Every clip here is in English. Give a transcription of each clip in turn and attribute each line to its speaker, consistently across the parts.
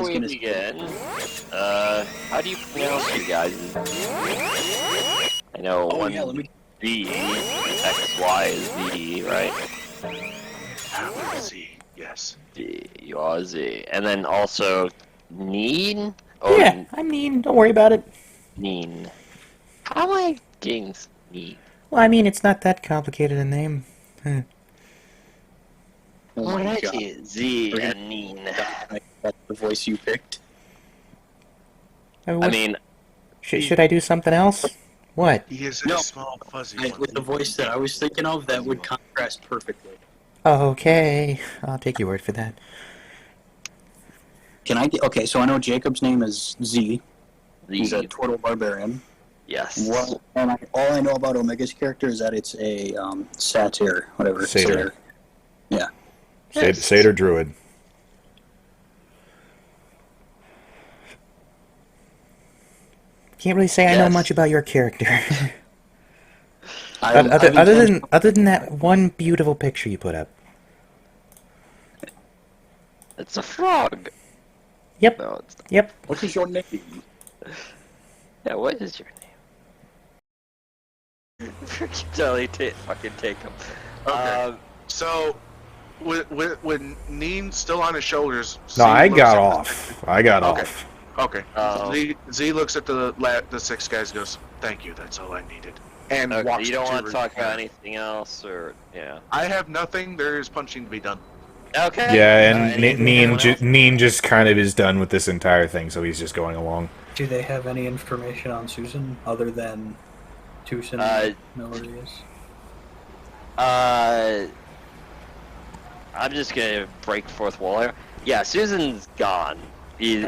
Speaker 1: Before we
Speaker 2: gonna
Speaker 1: begin, how do you pronounce you guys? I know one Z, X, Y is Z, right?
Speaker 3: Z, yes.
Speaker 1: Z, you are Z. And then also, Neen? Or
Speaker 4: Yeah, I'm Neen. Don't worry about it.
Speaker 1: Neen. How am I getting Neen?
Speaker 4: Well, I mean, it's not that complicated a name.
Speaker 2: Oh
Speaker 1: What
Speaker 2: my
Speaker 1: did I
Speaker 2: god.
Speaker 1: see? Z
Speaker 2: We're gonna-
Speaker 1: and Neen.
Speaker 2: That's the voice you picked.
Speaker 4: I
Speaker 1: I mean,
Speaker 4: should I do something else? What?
Speaker 3: He is a
Speaker 2: No.
Speaker 3: small, fuzzy one.
Speaker 2: With the voice that I was thinking of, that would contrast perfectly.
Speaker 4: Okay, I'll take your word for that.
Speaker 2: Can I get... Okay, so I know Jacob's name is Z. He's a
Speaker 1: Z.
Speaker 2: Turtle Barbarian.
Speaker 1: Yes.
Speaker 2: Well, and all I know about Omega's character is that it's a satyr, whatever.
Speaker 4: Satyr.
Speaker 2: Yeah.
Speaker 4: Satyr Druid. Can't really say I know
Speaker 1: Yes.
Speaker 4: much about your character.
Speaker 2: I've
Speaker 4: Other than that one beautiful picture you put up.
Speaker 1: It's a frog.
Speaker 4: Yep.
Speaker 1: No, it's not.
Speaker 4: Yep.
Speaker 2: What is your name?
Speaker 1: Yeah, what is your name? Totally fucking take him.
Speaker 3: Okay. So, with Neen still on his shoulders.
Speaker 5: No,
Speaker 3: Z
Speaker 5: I
Speaker 3: looks
Speaker 5: got
Speaker 3: at
Speaker 5: off. I got
Speaker 3: Okay.
Speaker 5: off.
Speaker 3: Okay.
Speaker 1: Oh.
Speaker 3: Z looks at the six guys and goes, "Thank you, that's all I needed." And
Speaker 1: Okay,
Speaker 3: walks
Speaker 1: you don't
Speaker 3: to
Speaker 1: want to talk about
Speaker 3: repair.
Speaker 1: anything else, or yeah?
Speaker 3: I have nothing. There is punching to be done.
Speaker 1: Okay.
Speaker 5: Yeah, and
Speaker 1: anyone else?
Speaker 5: Neen just kind of is done with this entire thing, so he's just going along.
Speaker 6: Do they have any information on Susan other than Tucson know where he is?
Speaker 1: I'm just gonna break fourth wall here. Yeah, Susan's gone. He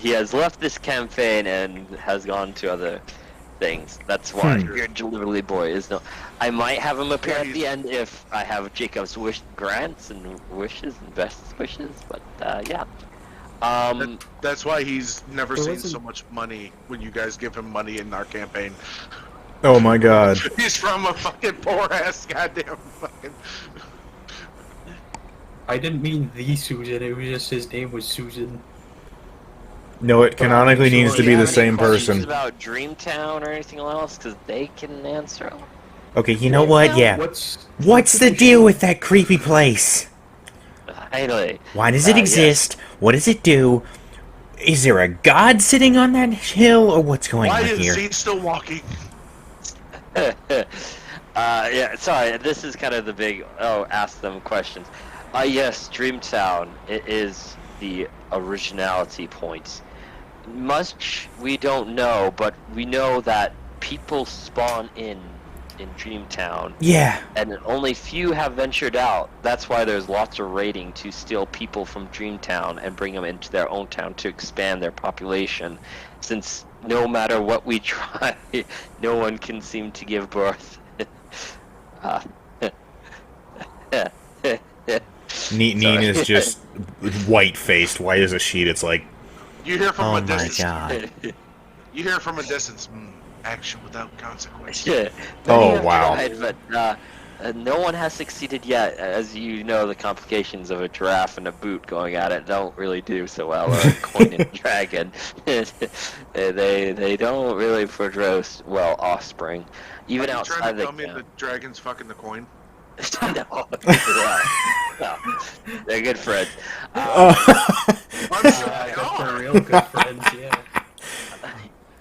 Speaker 1: has left this campaign and has gone to other things. That's why your delivery boy is no. I might have him appear at the end if I have Jacob's grants and wishes and best wishes, but yeah.
Speaker 3: That's why he's never
Speaker 6: There
Speaker 3: seen
Speaker 6: wasn't-
Speaker 3: so much money when you guys give him money in our campaign.
Speaker 5: Oh my god.
Speaker 3: He's from a fucking poor ass goddamn fucking.
Speaker 6: I didn't mean the Susan, it was just his name was Susan.
Speaker 5: No, it canonically
Speaker 6: So
Speaker 5: needs to
Speaker 1: Do
Speaker 5: be
Speaker 1: you
Speaker 5: the
Speaker 1: have any
Speaker 5: same
Speaker 1: questions
Speaker 5: person.
Speaker 1: about Dreamtown or anything else? Because they can answer.
Speaker 4: Okay, you know what? Yeah. What's the deal with that creepy place?
Speaker 1: Anyway,
Speaker 4: Why does it
Speaker 1: yes.
Speaker 4: exist? What does it do? Is there a god sitting on that hill, or what's going
Speaker 3: Why
Speaker 4: on
Speaker 3: is
Speaker 4: here?
Speaker 3: Z still walking?
Speaker 1: Yeah, sorry, this is kind of the big, ask them questions. Yes, Dreamtown, it is the originality point. Much we don't know, but we know that people spawn in Dreamtown,
Speaker 4: Yeah.
Speaker 1: and only few have ventured out. That's why there's lots of raiding to steal people from Dreamtown and bring them into their own town to expand their population, since no matter what we try, no one can seem to give birth.
Speaker 5: Neen is just white-faced, white as a sheet. It's like,
Speaker 3: You hear from
Speaker 4: Oh
Speaker 3: a
Speaker 4: my
Speaker 3: distance.
Speaker 4: god.
Speaker 3: You hear from a distance. Action without consequence.
Speaker 1: Yeah.
Speaker 5: Oh,
Speaker 1: Many have
Speaker 5: wow.
Speaker 1: tried, but no one has succeeded yet. As you know, the complications of a giraffe and a boot going at it don't really do so well. Or a coin and a dragon, they don't really produce well offspring, even
Speaker 3: Are you
Speaker 1: outside
Speaker 3: trying to
Speaker 1: the
Speaker 3: tell me
Speaker 1: camp.
Speaker 3: the dragon's fucking the coin?
Speaker 1: No. No. They're good friends.
Speaker 3: I'm sure
Speaker 6: I
Speaker 3: they
Speaker 6: guess
Speaker 3: are.
Speaker 6: they're real good friends, yeah.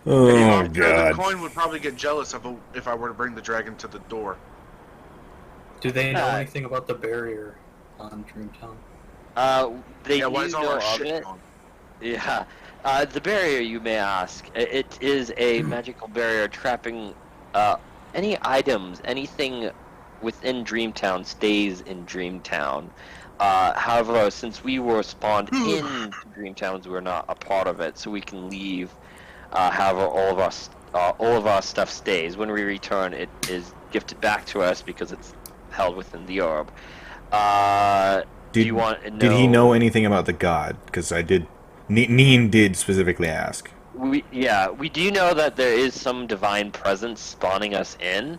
Speaker 5: oh
Speaker 3: I'm sure the
Speaker 5: god.
Speaker 3: coin would probably get jealous if I were to bring the dragon to the door.
Speaker 6: Do they know
Speaker 1: Uh,
Speaker 6: anything about the barrier on Dreamtown?
Speaker 1: They
Speaker 3: Yeah, why
Speaker 1: do
Speaker 3: is all
Speaker 1: know
Speaker 3: our
Speaker 1: of
Speaker 3: shit
Speaker 1: it.
Speaker 3: gone?
Speaker 1: Yeah. The barrier, you may ask. It is a magical barrier trapping any items, anything within Dreamtown stays in Dreamtown. However, since we were spawned in Dreamtowns, we're not a part of it, so we can leave. However, all of our stuff stays. When we return, it is gifted back to us because it's held within the orb. Do you want to know?
Speaker 5: Did he know anything about the god? Because I did. Neen did specifically ask.
Speaker 1: We do know that there is some divine presence spawning us in.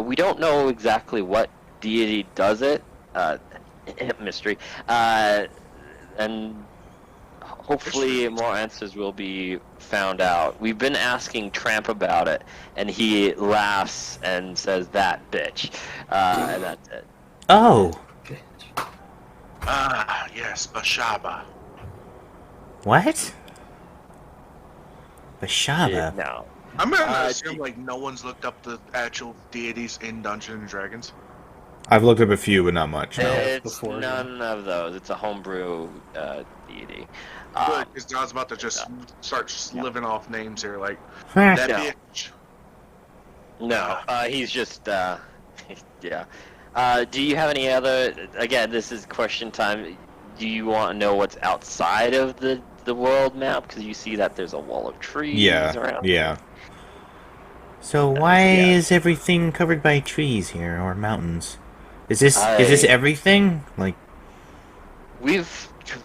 Speaker 1: We don't know exactly what deity does it. Mystery. And hopefully more answers will be found out. We've been asking Tramp about it, and he laughs and says, "That bitch," and that's it.
Speaker 4: Oh,
Speaker 3: Ah, yes, Bashaba.
Speaker 4: what? Bashaba.
Speaker 1: No.
Speaker 3: I'm gonna assume like no one's looked up the actual deities in Dungeons and Dragons.
Speaker 5: I've looked up a few, but not much. No.
Speaker 1: It's
Speaker 6: before,
Speaker 1: none of those. It's a homebrew deity.
Speaker 3: Good, because I was about to just start just living off names here, like
Speaker 4: Huh.
Speaker 3: that
Speaker 1: No.
Speaker 3: bitch.
Speaker 1: No, he's just yeah. Do you have any other? Again, this is question time. Do you want to know what's outside of the world map? Because you see that there's a wall of trees
Speaker 5: Yeah,
Speaker 1: around.
Speaker 5: yeah.
Speaker 4: So why
Speaker 1: Yeah.
Speaker 4: is everything covered by trees here or mountains? Is this
Speaker 1: I-
Speaker 4: everything? Like,
Speaker 1: We've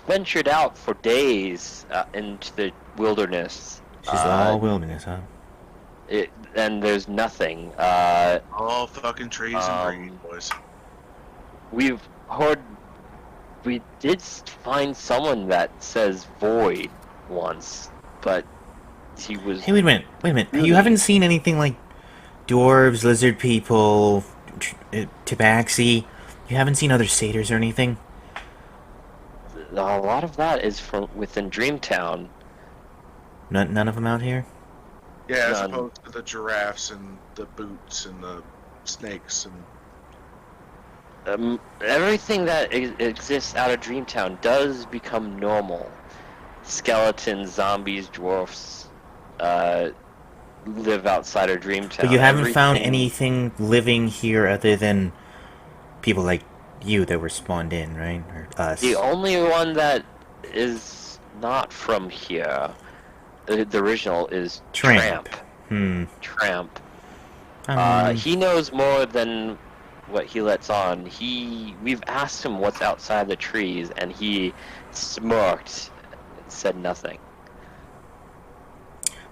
Speaker 1: ventured out for days into the wilderness.
Speaker 4: this is all wilderness, huh?
Speaker 1: And there's nothing.
Speaker 3: All fucking trees and green, boys.
Speaker 1: We've heard. We did find someone that says void once, but he was.
Speaker 4: Hey, wait a minute.
Speaker 1: Really?
Speaker 4: You haven't seen anything like dwarves, lizard people, tabaxi? You haven't seen other satyrs or anything?
Speaker 1: A lot of that is from within Dreamtown.
Speaker 4: None of them out here?
Speaker 3: Yeah, as
Speaker 1: None.
Speaker 3: opposed to the giraffes and the boots and the snakes and
Speaker 1: Everything that exists out of Dreamtown does become normal. Skeletons, zombies, dwarfs, live outside of Dreamtown.
Speaker 4: But you haven't found
Speaker 1: Everything-
Speaker 4: anything living here other than people like you that were spawned in, right? Or us?
Speaker 1: The only one that is not from here, the original, is
Speaker 4: Tramp.
Speaker 1: Tramp.
Speaker 4: Um,
Speaker 1: He knows more than what he lets on. We've asked him what's outside the trees, and he smirked and said nothing.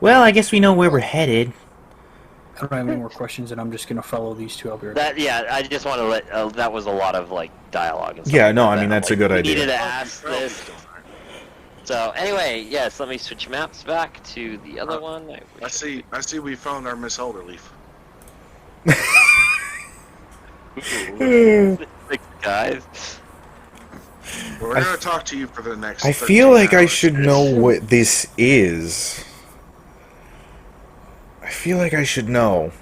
Speaker 4: well, I guess we know where we're headed.
Speaker 6: I don't have any more questions, and I'm just gonna follow these two. I'll be right
Speaker 1: That
Speaker 6: back.
Speaker 1: yeah, I just want to let. That was a lot of like dialogue and stuff.
Speaker 5: Yeah, no,
Speaker 1: like
Speaker 5: I mean,
Speaker 1: that.
Speaker 5: that's a good
Speaker 1: we
Speaker 5: idea.
Speaker 1: Needed to ask this. So anyway, yes, let me switch maps back to the other one.
Speaker 3: I see we found our Miss Elderleaf.
Speaker 1: Guys.
Speaker 3: We're gonna talk to you for the next
Speaker 5: I
Speaker 3: 13
Speaker 5: feel like I
Speaker 3: hours.
Speaker 5: should know what this is. I feel like I should know.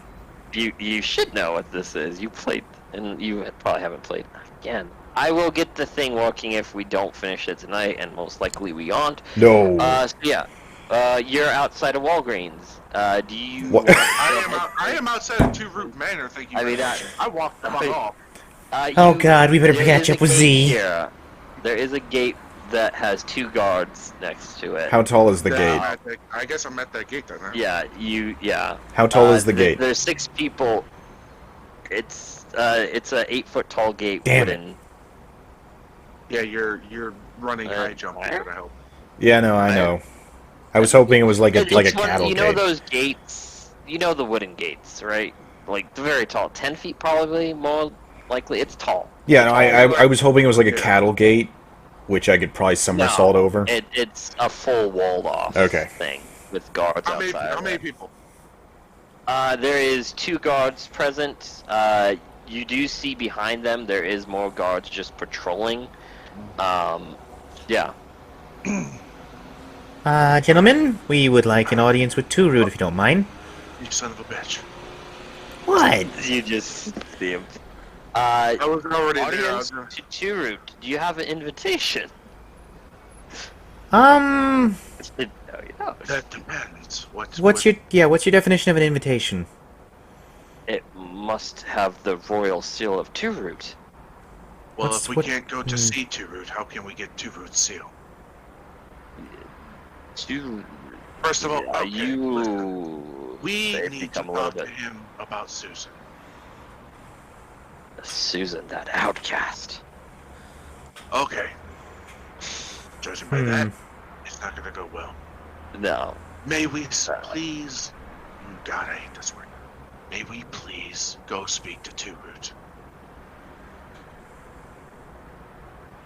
Speaker 1: You should know what this is. You played, and you probably haven't played again. I will get the thing working if we don't finish it tonight, and most likely we aren't.
Speaker 5: No.
Speaker 1: So yeah, you're outside of Walgreens. Do you?
Speaker 5: What?
Speaker 3: I am outside of Two Root Manor. Thank you.
Speaker 1: I mean,
Speaker 3: very much. I walked the fuck off.
Speaker 4: Oh god, we better
Speaker 1: there
Speaker 4: catch
Speaker 1: is
Speaker 4: up
Speaker 1: a
Speaker 4: with
Speaker 1: gate
Speaker 4: Z.
Speaker 1: Here. There is a gate that has 2 guards next to it.
Speaker 5: How tall is the
Speaker 3: Yeah,
Speaker 5: gate?
Speaker 3: I guess I'm at that gate then. Huh?
Speaker 1: Yeah, yeah.
Speaker 5: How tall is the
Speaker 1: there-
Speaker 5: gate?
Speaker 1: There's 6 people. It's a 8-foot tall gate.
Speaker 4: Damn it.
Speaker 1: wooden.
Speaker 3: Yeah, you're running high jump.
Speaker 1: where?
Speaker 3: You're gonna help.
Speaker 5: Yeah, no, I know. I was hoping it was like a
Speaker 1: It's
Speaker 5: like a
Speaker 1: one-
Speaker 5: cattle
Speaker 1: You know
Speaker 5: gate.
Speaker 1: those gates? You know the wooden gates, right? Like the very tall, 10 feet probably more likely. It's tall.
Speaker 5: Yeah, no, I was hoping it was like a
Speaker 3: Yeah.
Speaker 5: cattle gate, which I could probably somersault over.
Speaker 1: It's a full walled off
Speaker 5: Okay.
Speaker 1: thing with guards
Speaker 3: How many
Speaker 1: outside.
Speaker 3: people?
Speaker 1: There is 2 guards present. You do see behind them there is more guards just patrolling. Yeah.
Speaker 4: Gentlemen, we would like an audience with Turut, if you don't mind.
Speaker 3: You son of a bitch.
Speaker 4: What?
Speaker 1: You just see him.
Speaker 3: I was already there. I
Speaker 1: Audience
Speaker 3: was
Speaker 1: to Turut, do you have an invitation?
Speaker 4: Um,
Speaker 1: No, you don't.
Speaker 3: That depends.
Speaker 4: what's your definition of an invitation?
Speaker 1: It must have the royal seal of Turut.
Speaker 3: Well,
Speaker 4: what's-
Speaker 3: if we
Speaker 4: what-
Speaker 3: can't go to see Two Root, how can we get Two Root seal?
Speaker 1: Turut.
Speaker 3: First of all, okay, listen.
Speaker 1: You.
Speaker 3: We
Speaker 1: they've
Speaker 3: need to
Speaker 1: become a little
Speaker 3: talk to
Speaker 1: bit.
Speaker 3: him about Susan.
Speaker 1: Susan, that outcast.
Speaker 3: Okay. Judging by that, it's not gonna go well.
Speaker 1: No.
Speaker 3: May we please... God, I hate this word. May we please go speak to Two Root?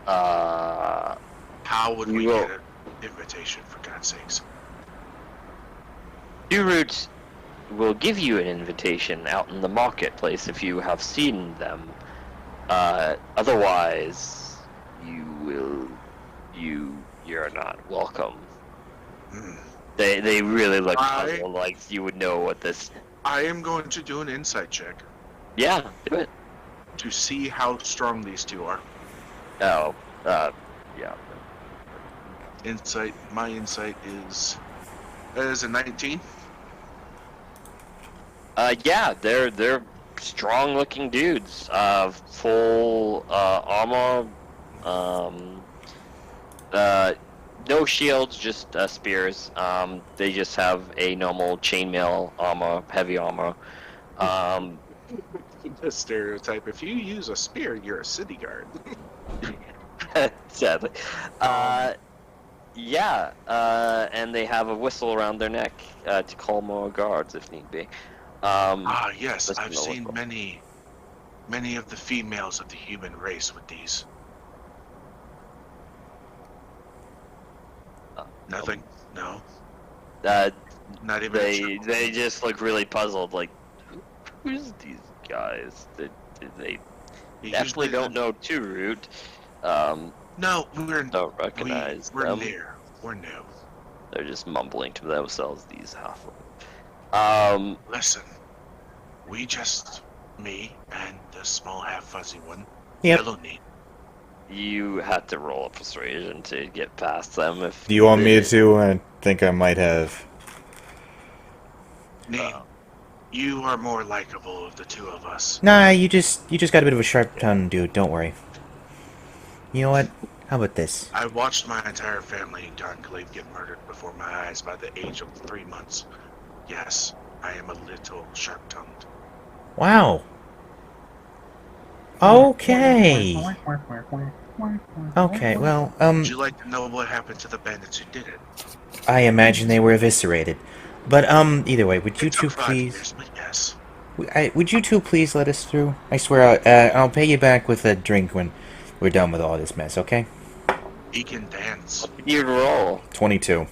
Speaker 1: Uh,
Speaker 3: How would
Speaker 1: We
Speaker 3: we
Speaker 1: will-
Speaker 3: get it? invitation, for God's sakes.
Speaker 1: Two Roots will give you an invitation out in the marketplace if you have seen them. Otherwise, you're not welcome.
Speaker 3: Hmm.
Speaker 1: They really look puzzled, like you would know what this.
Speaker 3: I am going to do an insight check
Speaker 1: Yeah, do it.
Speaker 3: to see how strong these two are.
Speaker 1: Oh, yeah.
Speaker 3: Insight. My insight is a 19.
Speaker 1: Yeah, they're strong-looking dudes. Full armor. No shields, just spears. They just have a normal chainmail armor, heavy armor.
Speaker 3: The stereotype. If you use a spear, you're a city guard.
Speaker 1: Sadly. Yeah, and they have a whistle around their neck to call more guards if need be.
Speaker 3: Yes,
Speaker 1: Listen
Speaker 3: I've
Speaker 1: to
Speaker 3: seen
Speaker 1: whistle.
Speaker 3: many of the females of the human race with these. Nothing. No.
Speaker 1: Uh,
Speaker 3: Not even. a chuckle.
Speaker 1: they just look really puzzled. Like, who's these guys? They
Speaker 3: He
Speaker 1: definitely
Speaker 3: usually
Speaker 1: don't know Two Root.
Speaker 3: No, we're
Speaker 1: Don't recognize
Speaker 3: we're
Speaker 1: them.
Speaker 3: near. We're new.
Speaker 1: They're just mumbling to themselves. These halflings.
Speaker 3: Listen, me and the small half fuzzy one.
Speaker 4: Yep.
Speaker 3: Hello, Nate.
Speaker 1: You had to roll a persuasion to get past them. If
Speaker 5: Do you want me to? I think I might have.
Speaker 3: Nate, you are more likable of the two of us.
Speaker 4: Nah, you just got a bit of a sharp tongue, dude. Don't worry. You know what? How about this?
Speaker 3: I watched my entire family in Conclave get murdered before my eyes by the age of 3 months. Yes, I am a little sharp-tongued.
Speaker 4: Wow. Okay. Okay. Well,
Speaker 3: Would you like to know what happened to the bandits who did it?
Speaker 4: I imagine they were eviscerated. But either way, would you
Speaker 3: It took
Speaker 4: two
Speaker 3: 5
Speaker 4: please?
Speaker 3: years, but yes.
Speaker 4: Would you two please let us through? I swear, I'll pay you back with a drink when we're done with all this mess. Okay?
Speaker 3: He can dance.
Speaker 1: you roll,
Speaker 5: 22.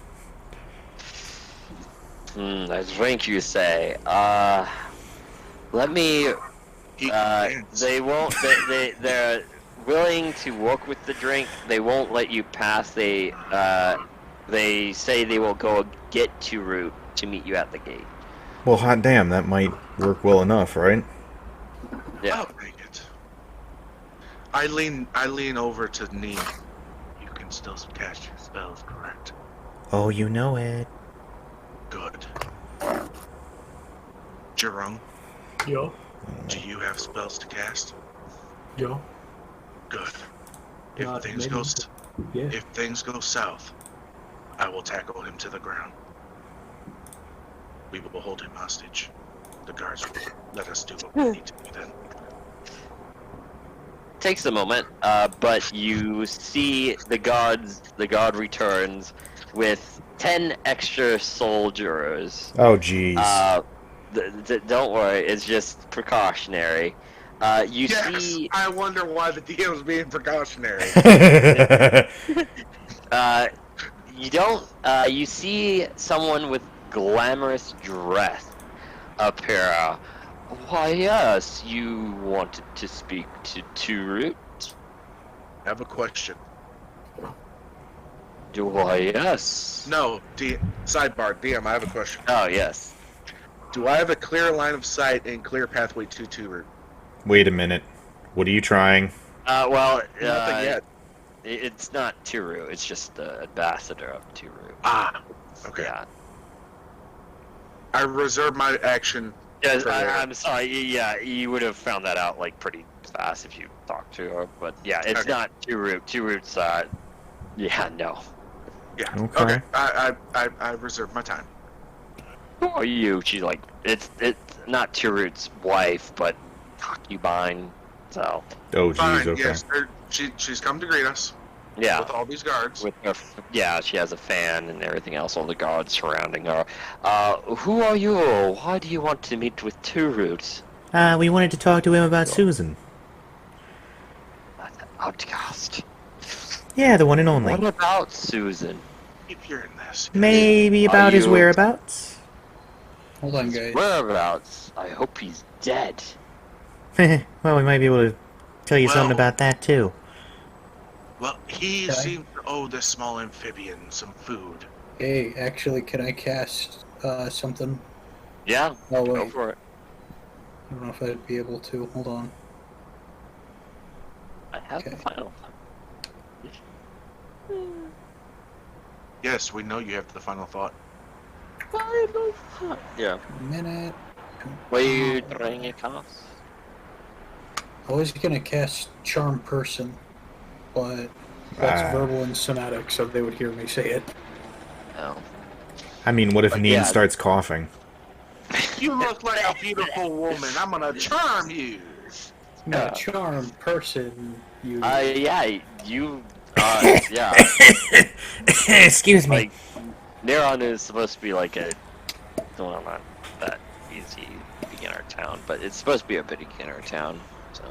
Speaker 1: I drink. You say. Let me.
Speaker 3: He can dance.
Speaker 1: They won't. They're willing to work with the drink. They won't let you pass. They say they will go get to Root to meet you at the gate.
Speaker 5: Well, hot damn, that might work well enough, right?
Speaker 1: Yeah.
Speaker 3: I'll take it. I lean over to Neen. You can still cast your spells, correct?
Speaker 4: Oh, you know it.
Speaker 3: Good. Jerome,
Speaker 6: Yo,
Speaker 3: do you have spells to cast?
Speaker 6: yo.
Speaker 3: Good. If
Speaker 6: Not
Speaker 3: things
Speaker 6: many.
Speaker 3: go
Speaker 6: Yeah.
Speaker 3: if things go south, I will tackle him to the ground. We will hold him hostage. The guards will let us do what we need to do then.
Speaker 1: Takes a moment, but you see the guard returns with 10 extra soldiers.
Speaker 5: Oh, jeez.
Speaker 1: Don't worry, it's just precautionary. You see,
Speaker 3: I wonder why the DM's being precautionary.
Speaker 1: you don't. You see someone with glamorous dress appear. Why, yes, you wanted to speak to Root?
Speaker 3: I have a question.
Speaker 1: Why, yes.
Speaker 3: No, sidebar, DM, I have a question.
Speaker 1: Oh, yes.
Speaker 3: Do I have a clear line of sight and clear pathway to Root?
Speaker 5: Wait a minute. What are you trying?
Speaker 1: Well,
Speaker 3: Nothing yet.
Speaker 1: It's not Turu, it's just the ambassador of Turu.
Speaker 3: Ah, okay.
Speaker 1: Yeah.
Speaker 3: I reserve my action.
Speaker 1: Yeah,
Speaker 3: for later.
Speaker 1: I'm sorry. Yeah, you would have found that out like pretty fast if you talked to her. But yeah, it's
Speaker 3: Okay.
Speaker 1: not Turu. Turu's, yeah, no.
Speaker 3: Yeah.
Speaker 5: Okay.
Speaker 3: Okay. I reserve my time.
Speaker 1: Who are you? She's like, it's not Turu's wife, but concubine. So
Speaker 5: Oh, jeez,
Speaker 3: Fine.
Speaker 5: okay.
Speaker 3: Yes. She's come to greet us
Speaker 1: yeah.
Speaker 3: with all these guards.
Speaker 1: With her, yeah, she has a fan and everything else, all the guards surrounding her. Who are you? Why do you want to meet with Turut?
Speaker 4: We wanted to talk to him about Susan.
Speaker 1: Outcast.
Speaker 4: Yeah, the one and only.
Speaker 1: What about Susan?
Speaker 3: keep hearing this.
Speaker 4: Maybe about his
Speaker 1: you-
Speaker 4: whereabouts?
Speaker 6: Hold on, guys.
Speaker 1: Whereabouts? I hope he's dead.
Speaker 4: Well, we might be able to tell you something
Speaker 3: Well-
Speaker 4: about that, too.
Speaker 3: Well, he
Speaker 6: Okay.
Speaker 3: seems to owe this small amphibian some food.
Speaker 6: Hey, actually, can I cast something?
Speaker 1: Yeah,
Speaker 6: Oh,
Speaker 1: go
Speaker 6: wait.
Speaker 1: for it.
Speaker 6: I don't know if I'd be able to. Hold on.
Speaker 1: I have
Speaker 6: Okay.
Speaker 1: the final.
Speaker 3: Yes, we know you have the final thought.
Speaker 1: Yeah.
Speaker 6: A minute.
Speaker 1: What are you trying to cast?
Speaker 6: I was gonna cast Charm Person, but that's verbal and somatic, so they would hear me say it.
Speaker 1: No.
Speaker 5: I mean, what if
Speaker 1: But
Speaker 5: Neen
Speaker 1: yeah.
Speaker 5: starts coughing?
Speaker 3: You look like a beautiful woman. I'm gonna charm you.
Speaker 6: No,
Speaker 1: Yeah.
Speaker 6: Charm Person, you.
Speaker 1: Yeah, you, yeah,
Speaker 4: Excuse me.
Speaker 1: like, Neron is supposed to be like a, well, not that easy beginner town, but it's supposed to be a beginner town, so.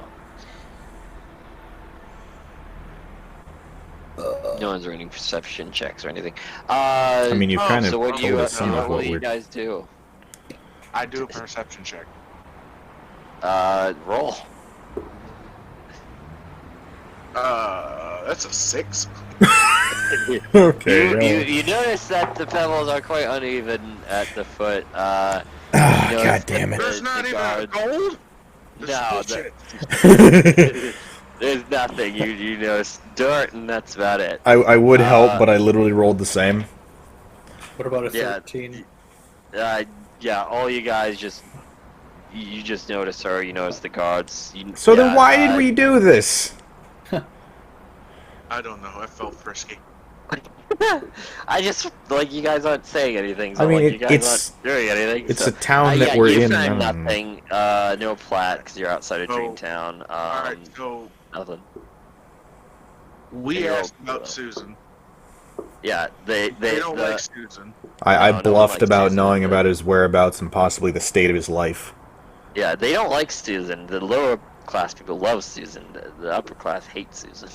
Speaker 1: No one's running perception checks or anything.
Speaker 5: I mean, you've kind of
Speaker 1: so what
Speaker 5: told
Speaker 1: do you,
Speaker 5: us some of
Speaker 1: what
Speaker 5: what
Speaker 1: will you
Speaker 5: we're...
Speaker 1: guys do?
Speaker 3: I do a perception check.
Speaker 1: Roll.
Speaker 3: That's a 6.
Speaker 5: Okay,
Speaker 1: You notice that the pebbles are quite uneven at the foot.
Speaker 5: Ah,
Speaker 1: you notice
Speaker 5: God damn
Speaker 1: that
Speaker 5: it.
Speaker 3: There's not
Speaker 1: the
Speaker 3: even a
Speaker 1: guards-
Speaker 3: gold? This is
Speaker 1: No,
Speaker 3: bullshit.
Speaker 1: There's nothing. You notice dirt, and that's about it.
Speaker 5: I would help, but I literally rolled the same.
Speaker 6: What about a
Speaker 1: Yeah.
Speaker 6: 13?
Speaker 1: Yeah. All you guys you just notice her. You notice the guards.
Speaker 5: So then why did we do this?
Speaker 3: I don't know. I felt frisky.
Speaker 1: I just like you guys aren't saying anything. So
Speaker 5: I mean,
Speaker 1: like, you guys
Speaker 5: it's-
Speaker 1: aren't doing anything.
Speaker 5: It's
Speaker 1: so.
Speaker 5: a town that
Speaker 1: Yeah,
Speaker 5: we're
Speaker 1: you
Speaker 5: in.
Speaker 1: find
Speaker 5: I don't know.
Speaker 1: nothing. No plat because you're outside of
Speaker 3: Oh.
Speaker 1: Dreamtown.
Speaker 3: Alright, so
Speaker 1: Nothing.
Speaker 3: we
Speaker 1: They
Speaker 3: asked
Speaker 1: all-
Speaker 3: about Susan.
Speaker 1: Yeah, they
Speaker 3: don't like Susan.
Speaker 5: I
Speaker 1: No, no
Speaker 5: bluffed
Speaker 1: one likes
Speaker 5: about
Speaker 1: Susan,
Speaker 5: knowing
Speaker 1: but-
Speaker 5: about his whereabouts and possibly the state of his life.
Speaker 1: Yeah, they don't like Susan. The lower class people love Susan. The upper class hates Susan.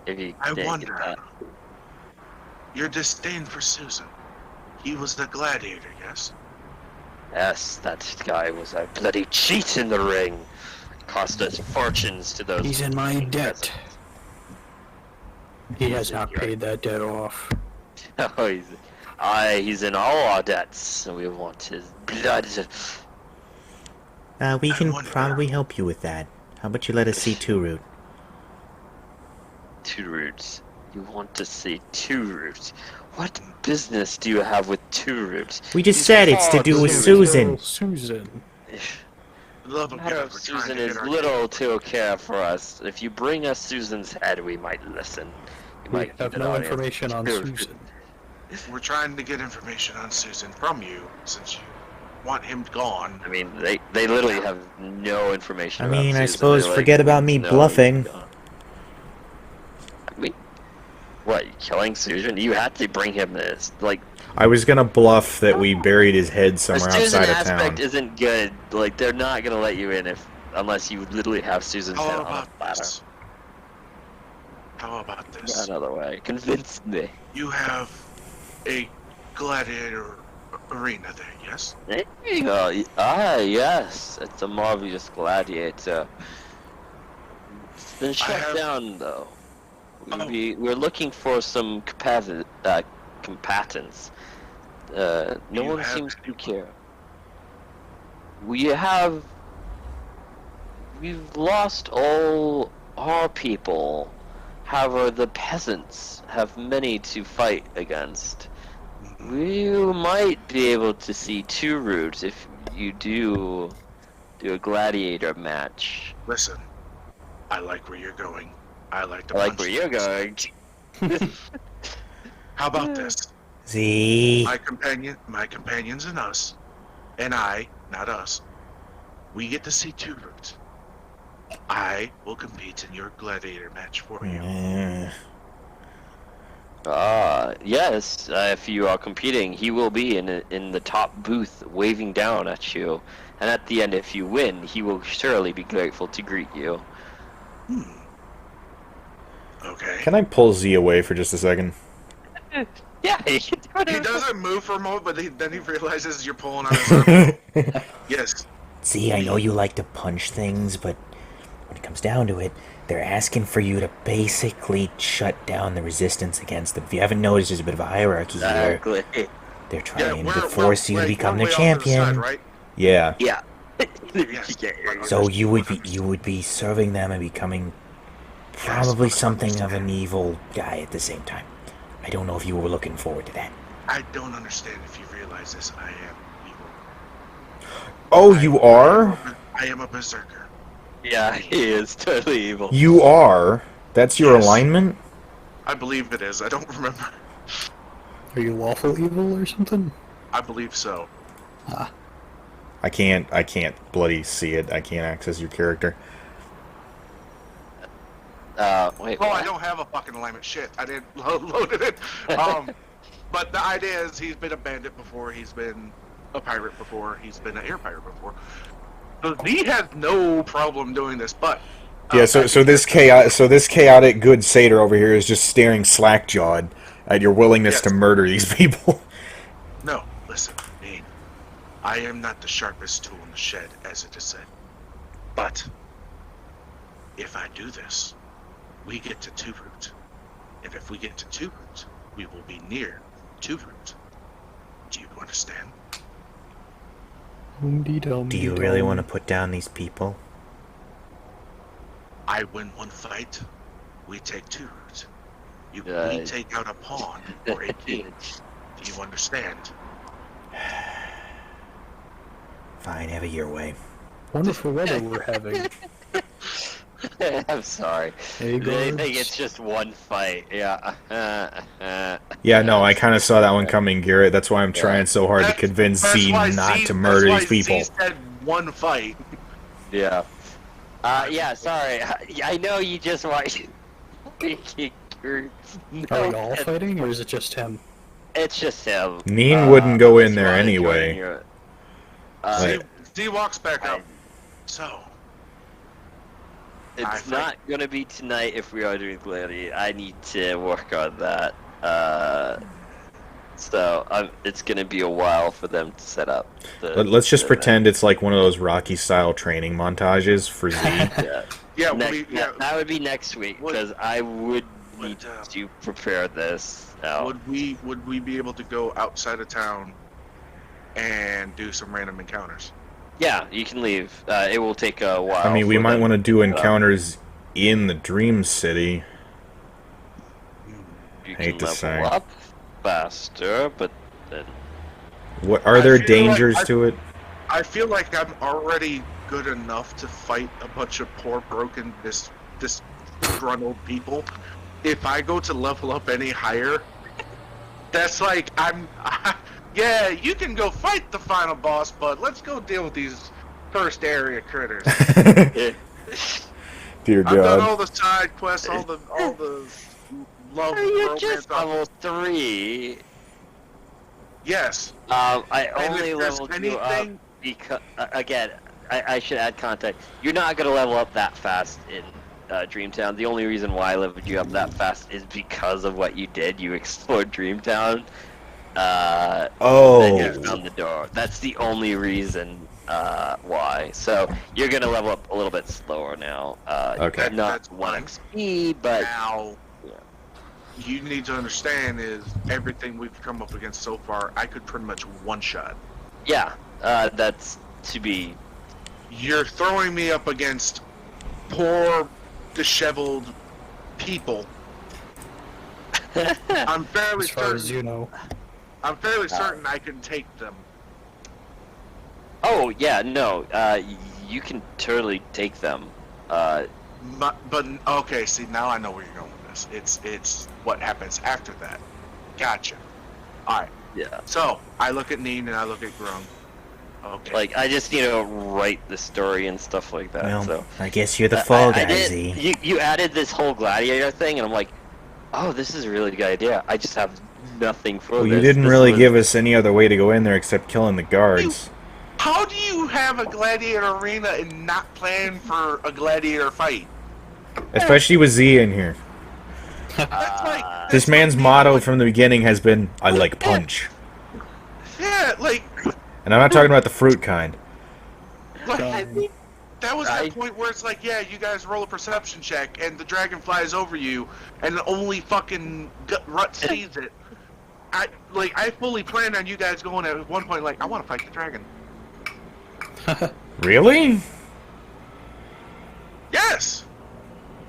Speaker 1: If you
Speaker 3: I
Speaker 1: didn't get
Speaker 3: wonder.
Speaker 1: that.
Speaker 3: Your disdain for Susan. He was the gladiator, yes?
Speaker 1: Yes, that guy was a bloody cheat in the ring. Cost us fortunes to those.
Speaker 6: He's in my debt. He has not
Speaker 1: You're-
Speaker 6: paid that debt off.
Speaker 1: Oh, he's in all our debts, and we want his blood.
Speaker 4: We
Speaker 3: I
Speaker 4: can
Speaker 3: wonder.
Speaker 4: probably help you with that. How about you let us see Two Root?
Speaker 1: Two Roots. You want to see Two Roots? What business do you have with Two Roots?
Speaker 4: We just
Speaker 1: He's
Speaker 4: said it's to
Speaker 1: far
Speaker 4: do with
Speaker 1: too-
Speaker 4: Susan.
Speaker 6: Susan.
Speaker 3: Love of
Speaker 1: Matter
Speaker 3: God,
Speaker 1: of
Speaker 3: we're trying
Speaker 1: Susan
Speaker 3: to
Speaker 1: is
Speaker 3: get our
Speaker 1: little to care for us. If you bring us Susan's head, we might listen. We
Speaker 6: We
Speaker 1: might
Speaker 6: have
Speaker 1: keep an
Speaker 6: no
Speaker 1: audience.
Speaker 6: information on
Speaker 1: Two-
Speaker 6: Susan.
Speaker 3: We're trying to get information on Susan from you, since you want him gone.
Speaker 1: I mean, they literally have no information.
Speaker 4: I
Speaker 1: about
Speaker 4: mean, I
Speaker 1: Susan.
Speaker 4: suppose
Speaker 1: They're like,
Speaker 4: forget about
Speaker 1: we
Speaker 4: me
Speaker 1: know
Speaker 4: bluffing.
Speaker 1: he's gone. I mean, what? You killing Susan? You had to bring him this. Like,
Speaker 5: I was gonna bluff that we buried his head somewhere
Speaker 1: the Susan
Speaker 5: outside of
Speaker 1: aspect
Speaker 5: town.
Speaker 1: isn't good. Like, they're not gonna let you in unless you literally have Susan's head
Speaker 3: How
Speaker 1: on a
Speaker 3: about
Speaker 1: platter.
Speaker 3: this? How about this?
Speaker 1: Another way. Convince me.
Speaker 3: You have a gladiator arena there, yes?
Speaker 1: There you go. Yes. It's a marvelous gladiator. It's been shut
Speaker 3: have-
Speaker 1: down, though.
Speaker 3: Oh.
Speaker 1: We're looking for some combatants. No
Speaker 3: You
Speaker 1: one
Speaker 3: have
Speaker 1: seems to
Speaker 3: anyone?
Speaker 1: care. We've lost all our people. However, the peasants have many to fight against. We might be able to see Two Roots if you do a gladiator match.
Speaker 3: Listen, I like where you're going. I like to
Speaker 1: I like
Speaker 3: punch
Speaker 1: where you're
Speaker 3: things.
Speaker 1: going.
Speaker 3: How about this?
Speaker 4: Z.
Speaker 3: My companions and us, and I, not us, we get to see Two Roots. I will compete in your gladiator match for you.
Speaker 1: Yes. If you are competing, he will be in the top booth, waving down at you. And at the end, if you win, he will surely be grateful to greet you.
Speaker 3: Okay.
Speaker 5: Can I pull Z away for just a second?
Speaker 1: Yeah, you can do
Speaker 3: He
Speaker 1: whatever.
Speaker 3: doesn't move for a moment, but then he realizes you're pulling on his arm. Yes.
Speaker 4: See, I know you like to punch things, but when it comes down to it, they're asking for you to basically shut down the resistance against them. If you haven't noticed, there's a bit of a hierarchy here.
Speaker 1: Exactly.
Speaker 4: They're
Speaker 3: Yeah,
Speaker 4: trying to force you to become their
Speaker 3: way off to the side,
Speaker 4: champion.
Speaker 3: right?
Speaker 5: Yeah.
Speaker 1: Yeah.
Speaker 3: Yes.
Speaker 4: So you would be serving them and becoming probably something of an evil guy at the same time. I don't know if you were looking forward to that.
Speaker 3: I don't understand if you realize this. I am evil.
Speaker 5: Oh, you are?
Speaker 3: I am a berserker.
Speaker 1: Yeah, he is totally evil.
Speaker 5: You are? That's your
Speaker 3: Yes.
Speaker 5: alignment?
Speaker 3: I believe it is. I don't remember.
Speaker 6: Are you lawful evil or something?
Speaker 3: I believe so.
Speaker 5: I can't bloody see it. I can't access your character.
Speaker 1: Wait,
Speaker 3: Oh,
Speaker 1: what?
Speaker 3: I don't have a fucking alignment. Shit, I didn't load it. But the idea is he's been a bandit before. He's been a pirate before. He's been an air pirate before. So he has no problem doing this. But
Speaker 5: Yeah, so this chaotic good satyr over here is just staring slack-jawed at your willingness
Speaker 3: Yes.
Speaker 5: to murder these people.
Speaker 3: No, listen, me. I am not the sharpest tool in the shed, as it is said. But if I do this, we get to Two Root. And if we get to Two Root, we will be near Two Root. Do you understand?
Speaker 4: Do you really want to put down these people?
Speaker 3: I win one fight, we take Two Root. We take out a pawn or a king. Do you understand?
Speaker 4: Fine, have it your way.
Speaker 6: Wonderful weather we're having.
Speaker 1: I'm sorry.
Speaker 6: Hey,
Speaker 1: They think
Speaker 6: guards.
Speaker 1: it's just one fight. Yeah.
Speaker 5: Yeah, no, I kind of saw that one coming, Garrett. That's why I'm trying so hard to convince Z not to murder these people.
Speaker 3: Z said one fight.
Speaker 1: Yeah. Yeah, sorry. I know you just want making your...
Speaker 6: Are we all fighting, or is it just him?
Speaker 1: It's just him.
Speaker 5: Neen wouldn't go in
Speaker 1: unless you
Speaker 5: there
Speaker 1: wanna join
Speaker 5: anyway.
Speaker 1: your-
Speaker 3: Z walks back up. So, I
Speaker 1: It's
Speaker 3: think-
Speaker 1: not gonna be tonight if we are doing Gladiator. I need to work on that. So it's gonna be a while for them to set up.
Speaker 5: Let's just pretend it's like one of those Rocky-style training montages for Z.
Speaker 1: Yeah.
Speaker 3: yeah,
Speaker 1: That would be next week because I would need
Speaker 3: Would,
Speaker 1: to prepare this. Now.
Speaker 3: would we be able to go outside of town and do some random encounters?
Speaker 1: Yeah, you can leave. It will take a while.
Speaker 5: I mean, we
Speaker 1: for
Speaker 5: might
Speaker 1: them
Speaker 5: want to do
Speaker 1: set up.
Speaker 5: encounters in the Dream City.
Speaker 1: You
Speaker 5: hate
Speaker 1: can
Speaker 5: to
Speaker 1: level
Speaker 5: say.
Speaker 1: up faster, but then
Speaker 5: What are
Speaker 3: I
Speaker 5: there
Speaker 3: feel
Speaker 5: dangers
Speaker 3: like
Speaker 5: to it?
Speaker 3: I feel like I'm already good enough to fight a bunch of poor, broken, disgruntled people. If I go to level up any higher, that's like yeah, you can go fight the final boss, but let's go deal with these first area critters.
Speaker 5: Dear
Speaker 3: I've done all
Speaker 5: God.
Speaker 3: the side quests, all the love
Speaker 1: you're
Speaker 3: romance.
Speaker 1: just level 3.
Speaker 3: Yes.
Speaker 1: I
Speaker 3: And
Speaker 1: only
Speaker 3: if there's
Speaker 1: leveled you up
Speaker 3: anything-
Speaker 1: because again, I should add context. You're not gonna level up that fast in Dreamtown. The only reason why I leveled you up that fast is because of what you did. You explored Dreamtown. Then you found the door. That's the only reason why. So you're gonna level up a little bit slower now.
Speaker 5: Okay.
Speaker 1: Not
Speaker 3: That's
Speaker 1: 1
Speaker 3: fine.
Speaker 1: XP, but
Speaker 3: Now, you need to understand is everything we've come up against so far, I could pretty much one-shot.
Speaker 1: yeah, that's to be.
Speaker 3: You're throwing me up against poor, disheveled people. I'm fairly
Speaker 6: As far as
Speaker 3: certain.
Speaker 6: you know.
Speaker 3: I'm fairly certain I can take them.
Speaker 1: Oh yeah, no. You can totally take them.
Speaker 3: But okay, see now I know where you're going with this. It's what happens after that. Gotcha. All right.
Speaker 1: Yeah.
Speaker 3: So I look at Neen and I look at Grung. Okay.
Speaker 1: Like I just write the story and stuff like that.
Speaker 4: Well,
Speaker 1: so
Speaker 4: I guess you're the fall
Speaker 1: I
Speaker 4: guy,
Speaker 1: did-
Speaker 4: Z.
Speaker 1: You added this whole gladiator thing, and I'm like, oh, this is a really good idea. I just have nothing for
Speaker 5: Well,
Speaker 1: this.
Speaker 5: you didn't
Speaker 1: This
Speaker 5: really
Speaker 1: was-
Speaker 5: give us any other way to go in there except killing the guards.
Speaker 3: How do you have a gladiator arena and not plan for a gladiator fight?
Speaker 5: Especially with Z in here.
Speaker 3: That's like
Speaker 5: This man's motto from the beginning has been, I like punch.
Speaker 3: Yeah, like...
Speaker 5: And I'm not talking about the fruit kind.
Speaker 3: Like, that was that point where it's like, yeah, you guys roll a perception check, and the dragon flies over you, and only fucking Rut sees it. I fully planned on you guys going at one point, like, I want to fight the dragon.
Speaker 5: Really?
Speaker 3: Yes!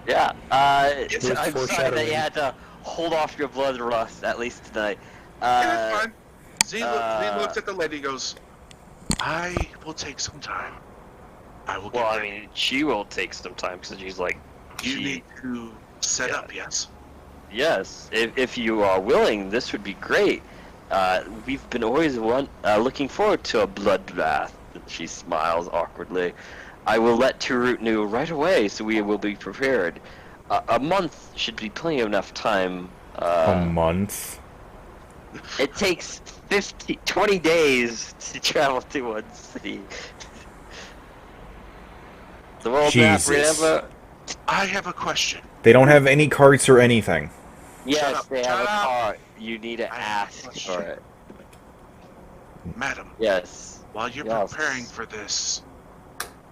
Speaker 1: Yeah. I'm sorry that
Speaker 6: foreshadowing.
Speaker 1: you had to hold off your bloodlust, at least tonight.
Speaker 3: Yeah, that's fine. Z looks at the lady, goes, I will take some time. I will get
Speaker 1: Well, I
Speaker 3: ready.
Speaker 1: mean, she will take some time, because she's like...
Speaker 3: You need to set
Speaker 1: Yeah.
Speaker 3: up, yes?
Speaker 1: Yes, if you are willing, this would be great. We've been always looking forward to a bloodbath. She smiles awkwardly. I will let Turut know right away, so we will be prepared. A month should be plenty of enough time.
Speaker 5: A month?
Speaker 1: It takes 20 days to travel to one city. The world map,
Speaker 5: Jesus.
Speaker 1: remember?
Speaker 3: I have a question.
Speaker 5: They don't have any carts or anything.
Speaker 1: Yes,
Speaker 3: up,
Speaker 1: they
Speaker 3: shut
Speaker 1: have a
Speaker 3: up.
Speaker 1: car. You need to
Speaker 3: I have a
Speaker 1: ask
Speaker 3: question.
Speaker 1: for it.
Speaker 3: Madam,
Speaker 1: Yes.
Speaker 3: while you're
Speaker 1: Yes.
Speaker 3: preparing for this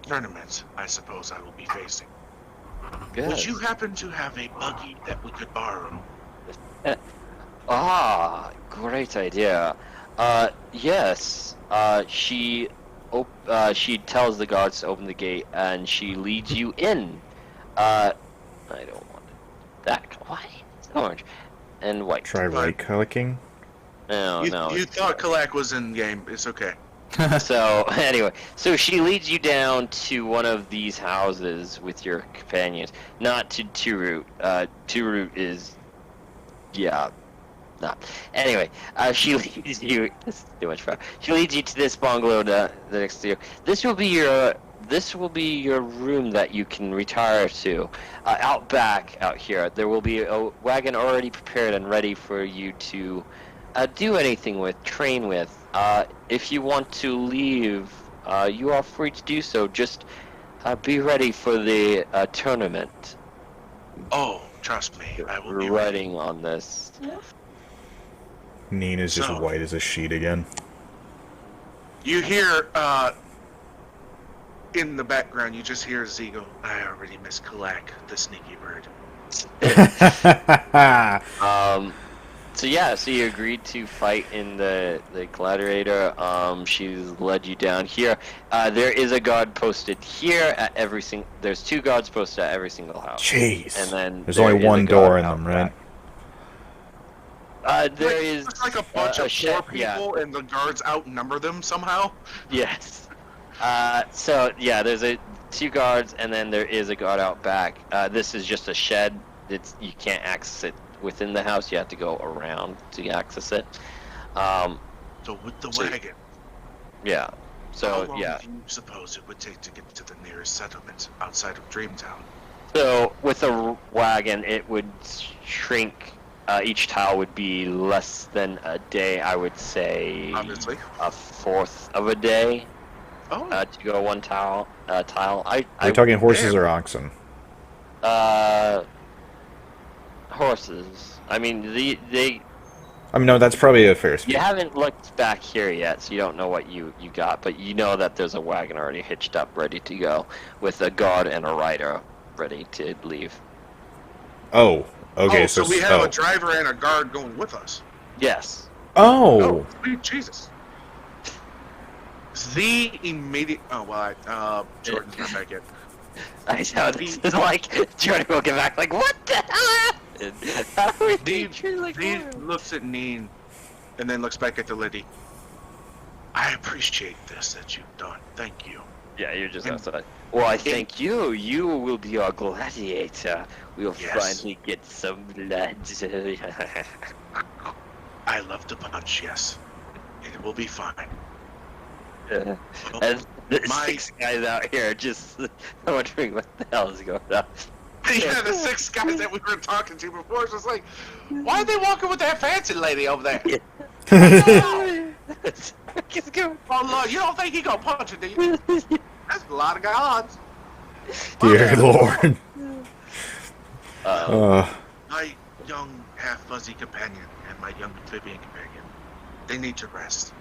Speaker 3: tournament, I suppose I will be facing,
Speaker 1: Good.
Speaker 3: would you happen to have a buggy that we could borrow?
Speaker 1: Ah, great idea. Yes. She tells the guards to open the gate, and she leads you in. I don't want that. Why? It's orange and white.
Speaker 5: Try right clicking.
Speaker 1: No,
Speaker 3: you
Speaker 1: no.
Speaker 3: you thought Kalak was in game. It's okay.
Speaker 1: So anyway, so she leads you down to one of these houses with your companions, not to Turut. Turut is, yeah, not. Anyway, she leads you. This is too much fun. She leads you to this bungalow the next to you. This will be your room that you can retire to. Out back, out here, there will be a wagon already prepared and ready for you to do anything with, train with. If you want to leave, you are free to do so. Just be ready for the tournament.
Speaker 3: Oh, trust me, I will
Speaker 1: We're
Speaker 3: be ready.
Speaker 1: writing on this.
Speaker 5: Nina's just
Speaker 3: So-
Speaker 5: white as a sheet again.
Speaker 3: You hear, in the background, you just hear Z go, I already miss Kalak, the sneaky bird.
Speaker 1: So yeah, so you agreed to fight in the gladiator. She's led you down here. There is a guard posted here at every single. There's 2 guards posted at every single house.
Speaker 5: Jeez.
Speaker 1: And then
Speaker 5: There's
Speaker 1: there
Speaker 5: only
Speaker 1: is a
Speaker 5: one
Speaker 1: guard
Speaker 5: door in
Speaker 1: out
Speaker 5: them, right?
Speaker 1: back. There is
Speaker 3: It's like a bunch
Speaker 1: a
Speaker 3: of
Speaker 1: shed-
Speaker 3: poor people, and the guards outnumber them somehow.
Speaker 1: Yes. So yeah, there's 2 guards, and then there is a guard out back. This is just a shed. You can't access it within the house. You have to go around to access it.
Speaker 3: So with the
Speaker 1: So-
Speaker 3: wagon,
Speaker 1: Yeah.
Speaker 3: how
Speaker 1: So
Speaker 3: long
Speaker 1: yeah.
Speaker 3: do you suppose it would take to get to the nearest settlement outside of Dreamtown?
Speaker 1: So with a wagon, it would shrink. Each tile would be less than a day. I would say
Speaker 3: Obviously.
Speaker 1: a fourth of a day
Speaker 3: Oh,
Speaker 1: to go one tile.
Speaker 5: Are you talking horses or oxen?
Speaker 1: Horses. I mean, they.
Speaker 5: I mean, no, that's probably a fair speed.
Speaker 1: You haven't looked back here yet, so you don't know what you got. But you know that there's a wagon already hitched up, ready to go, with a guard and a rider ready to leave.
Speaker 5: Oh, okay.
Speaker 3: oh, so we have
Speaker 5: oh.
Speaker 3: a driver and a guard going with us.
Speaker 1: Yes.
Speaker 5: Oh,
Speaker 3: Sweet Jesus. The immediate. Oh, well, Jordan's not back yet.
Speaker 1: I know, this is like, Jordan will get back like, what the hell happened? How do we
Speaker 3: Dee
Speaker 1: treat like
Speaker 3: Dee
Speaker 1: that?
Speaker 3: looks at Neen and then looks back at the lady. I appreciate this that you've done. Thank you.
Speaker 1: Yeah, you're just
Speaker 3: And-
Speaker 1: outside. Well, I thank you. You will be our gladiator. We'll
Speaker 3: Yes.
Speaker 1: finally get some blood.
Speaker 3: I love to punch, yes. It will be fine.
Speaker 1: and
Speaker 3: Oh,
Speaker 1: the
Speaker 3: my-
Speaker 1: 6 guys out here just wondering what the hell is going on.
Speaker 3: yeah, the 6 guys that we were talking to before was just like, why are they walking with that fancy lady over there?
Speaker 1: It's good.
Speaker 3: Oh, Lord, you don't think he gonna punch her, do you? That's a lot of odds.
Speaker 5: dear Lord.
Speaker 1: Uh,
Speaker 3: I young half-fuzzy companion and my young amphibian companion. They need to rest.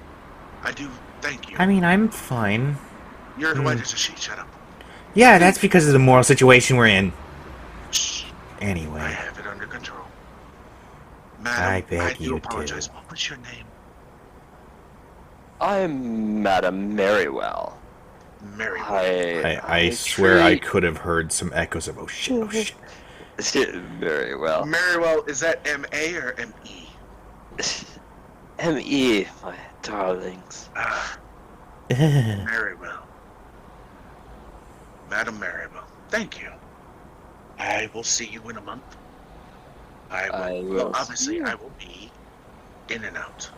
Speaker 3: I do thank you.
Speaker 4: I mean, I'm fine.
Speaker 3: You're white as a sheet, shut up.
Speaker 4: Yeah, that's because of the moral situation we're in.
Speaker 3: Shh. I
Speaker 4: Anyway,
Speaker 3: have it under control.
Speaker 4: I
Speaker 3: Madam,
Speaker 4: bet
Speaker 3: I do
Speaker 4: you
Speaker 3: apologize.
Speaker 4: do.
Speaker 3: What was your name?
Speaker 1: I'm Madam Merrywell.
Speaker 3: Merrywell.
Speaker 5: I swear I could have heard some echoes of oh shit.
Speaker 1: Merrywell.
Speaker 3: Merrywell, is that M-A or M-E?
Speaker 1: M.E., my darlings.
Speaker 3: Ah, Merrywell. Madam Merrywell, thank you. I will see you in a month.
Speaker 1: I will
Speaker 3: Well, obviously,
Speaker 1: see you.
Speaker 3: I will be in and out.